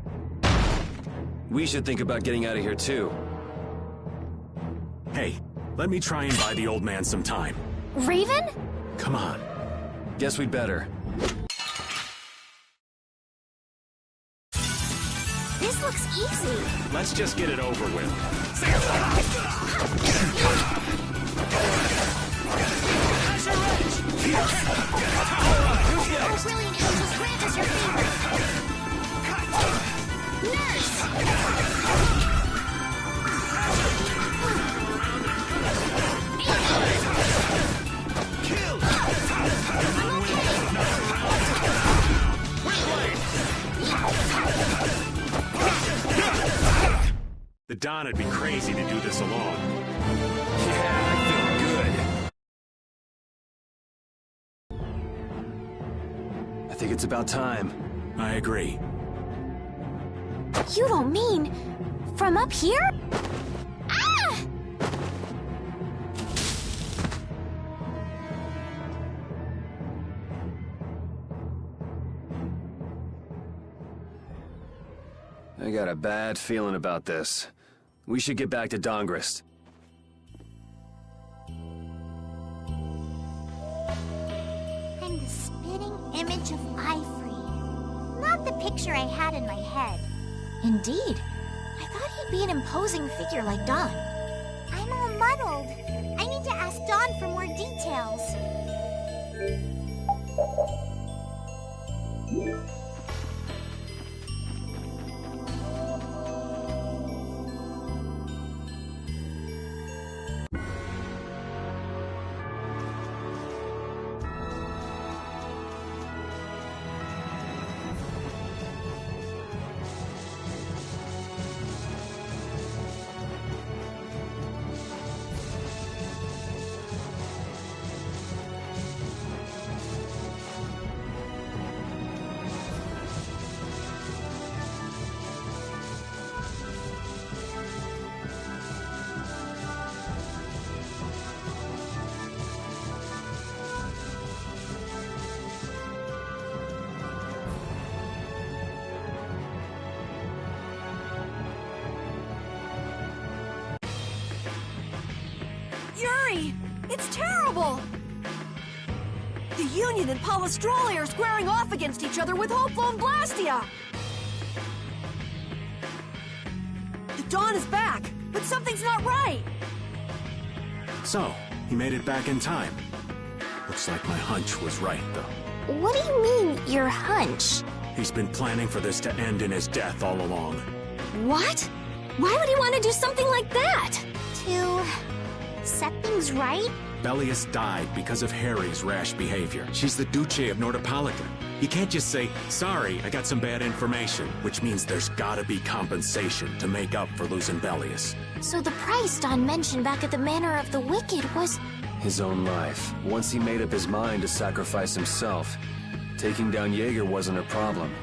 We should think about getting out of here, too. Hey, let me try and buy the old man some time. Raven? Come on. Guess we'd better. This looks easy. Let's just get it over with. Oh, brilliant angels, grant us your favor. Nurse! Kill! I'm okay. The Don would be crazy to do this alone. Yeah, I feel good. I think it's about time. I agree. You don't mean from up here? Ah! I got a bad feeling about this. We should get back to Dongrist. I'm the spitting image of Ivory. Not the picture I had in my head. Indeed. I thought he'd be an imposing figure like Don. I'm all muddled. I need to ask Dawn for more details. Yuri! It's terrible! The Union and Palestrole are squaring off against each other with Hopeful and Blastia! The Dawn is back, but something's not right! So, he made it back in time. Looks like my hunch was right, though. What do you mean, your hunch? He's been planning for this to end in his death all along. What? Why would he want to do something like that? To set things right? Bellius died because of Harry's rash behavior. She's the Duce of Nordopolica. You can't just say, sorry, I got some bad information, which means there's gotta be compensation to make up for losing Bellius. So the price Don mentioned back at the Manor of the Wicked was... His own life. Once he made up his mind to sacrifice himself, taking down Jaeger wasn't a problem.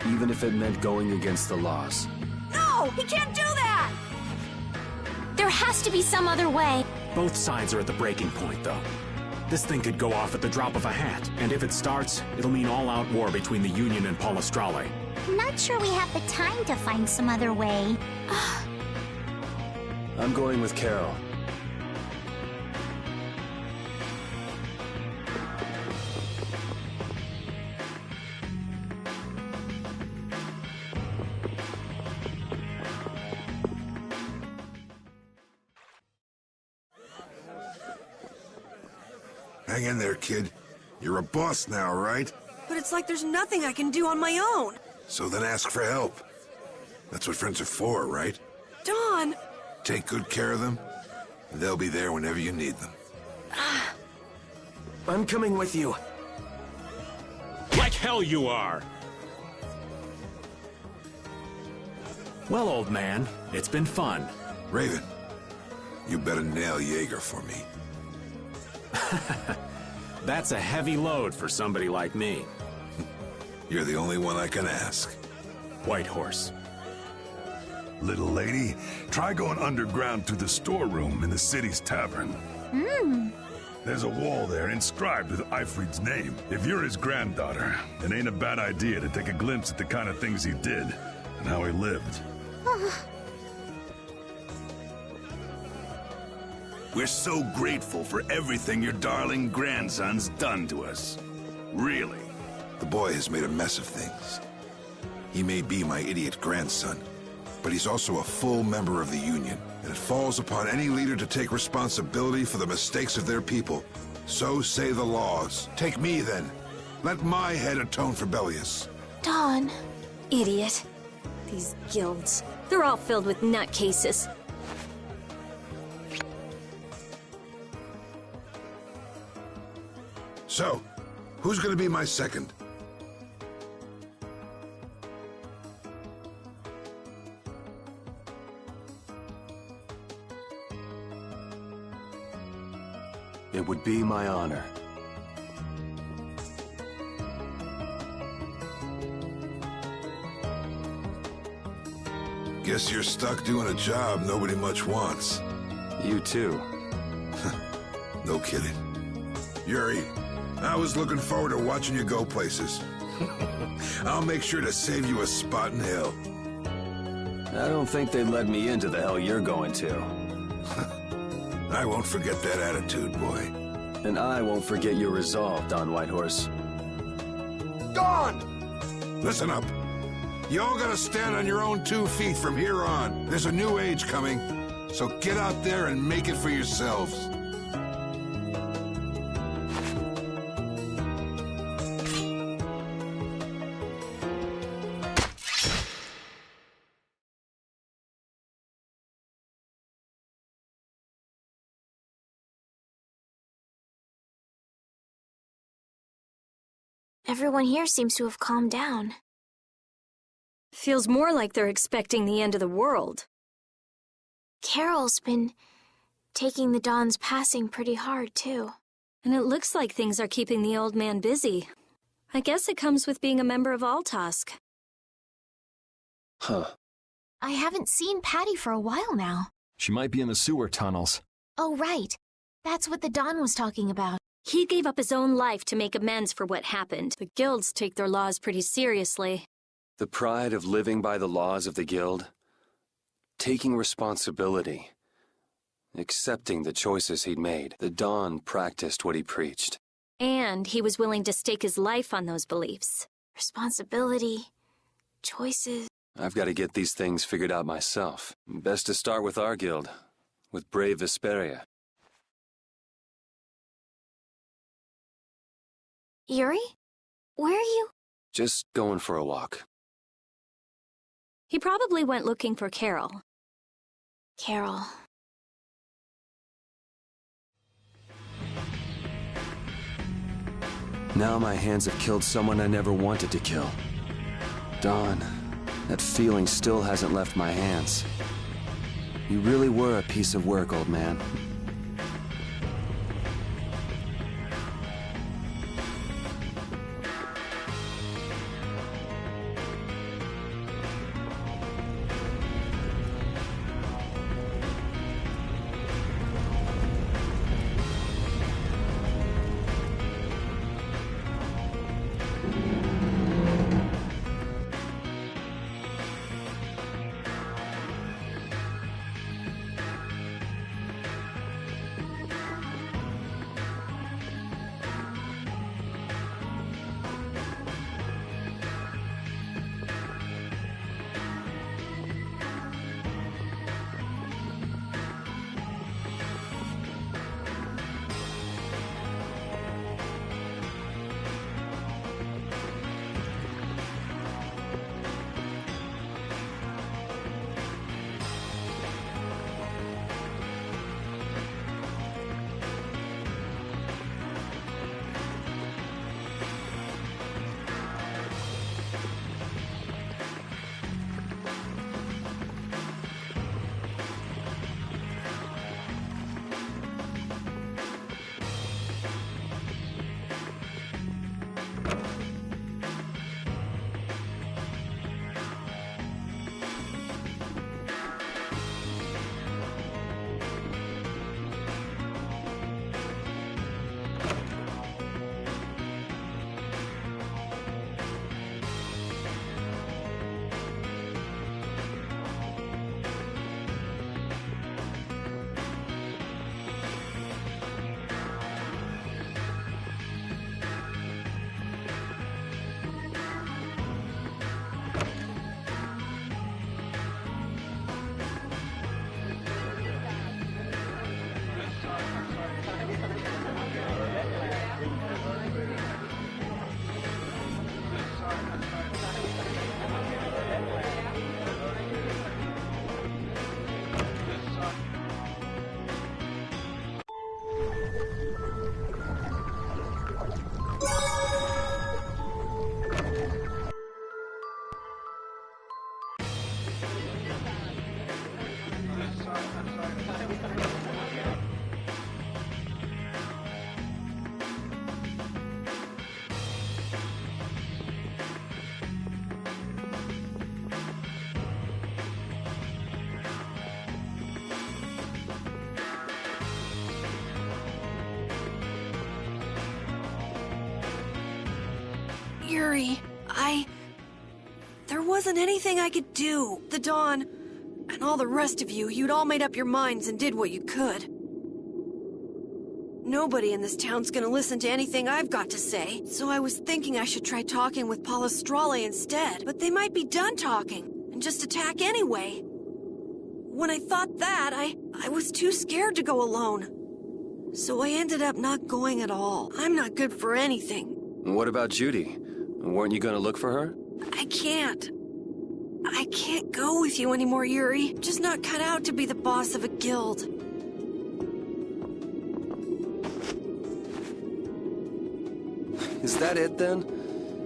Even if it meant going against the laws. No! He can't do that! There has to be some other way. Both sides are at the breaking point, though. This thing could go off at the drop of a hat, and if it starts, it'll mean all-out war between the Union and Palestrole. I'm not sure we have the time to find some other way. I'm going with Carol. Hang in there, kid. You're a boss now, right? But it's like there's nothing I can do on my own. So then ask for help. That's what friends are for, right? Don! Take good care of them, and they'll be there whenever you need them. I'm coming with you. Like hell you are! Well, old man, it's been fun. Raven, you better nail Jaeger for me. That's a heavy load for somebody like me. You're the only one I can ask. White Horse. Little lady, try going underground to the storeroom in the city's tavern. There's a wall there inscribed with Ifrid's name. If you're his granddaughter, it ain't a bad idea to take a glimpse at the kind of things he did and how he lived. We're so grateful for everything your darling grandson's done to us. Really. The boy has made a mess of things. He may be my idiot grandson, but he's also a full member of the Union, and it falls upon any leader to take responsibility for the mistakes of their people. So say the laws. Take me, then. Let my head atone for Bellius. Don. Idiot. These guilds, they're all filled with nutcases. So, who's gonna be my second? It would be my honor. Guess you're stuck doing a job nobody much wants. You too. No kidding. Yuri, I was looking forward to watching you go places. I'll make sure to save you a spot in hell. I don't think they'd let me into the hell you're going to. I won't forget that attitude, boy. And I won't forget your resolve, Don Whitehorse. Dawn! Listen up. You all gotta stand on your own 2 feet from here on. There's a new age coming, so get out there and make it for yourselves. Everyone here seems to have calmed down. Feels more like they're expecting the end of the world. Carol's been taking the Dawn's passing pretty hard, too. And it looks like things are keeping the old man busy. I guess it comes with being a member of Altosk. Huh. I haven't seen Patty for a while now. She might be in the sewer tunnels. Oh, right. That's what the Don was talking about. He gave up his own life to make amends for what happened. The guilds take their laws pretty seriously. The pride of living by the laws of the guild. Taking responsibility. Accepting the choices he'd made. The Don practiced what he preached. And he was willing to stake his life on those beliefs. Responsibility. Choices. I've got to get these things figured out myself. Best to start with our guild. With brave Vesperia. Yuri? Where are you? Just going for a walk. He probably went looking for Carol. Carol. Now my hands have killed someone I never wanted to kill. Don, that feeling still hasn't left my hands. You really were a piece of work, old man. Yuri, there wasn't anything I could do. The Dawn, and all the rest of you, you'd all made up your minds and did what you could. Nobody in this town's gonna listen to anything I've got to say, so I was thinking I should try talking with Palestrale instead, but they might be done talking, and just attack anyway. When I thought that, I was too scared to go alone. So I ended up not going at all. I'm not good for anything. What about Judy? Weren't you gonna look for her? I can't go with you anymore, Yuri. I'm just not cut out to be the boss of a guild. Is that it then?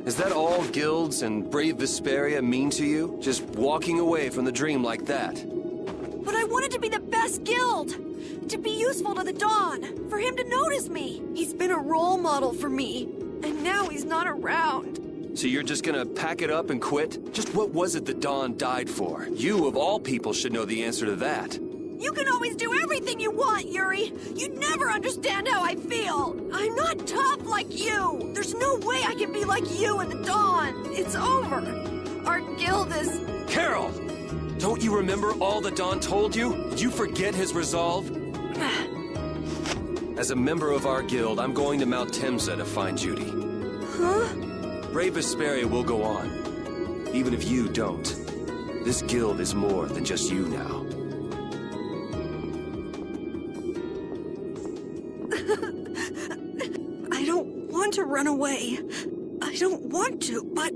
Is that all guilds and brave Vesperia mean to you? Just walking away from the dream like that? But I wanted to be the best guild! To be useful to the Dawn! For him to notice me! He's been a role model for me, and now he's not around. So you're just gonna pack it up and quit? Just what was it the Dawn died for? You, of all people, should know the answer to that. You can always do everything you want, Yuri! You'd never understand how I feel! I'm not tough like you! There's no way I can be like you and the Dawn! It's over! Our guild is... Carol! Don't you remember all the Dawn told you? Did you forget his resolve? As a member of our guild, I'm going to Mount Temsa to find Judy. Huh? Brave Vesperia will go on. Even if you don't. This guild is more than just you now. I don't want to run away. I don't want to, but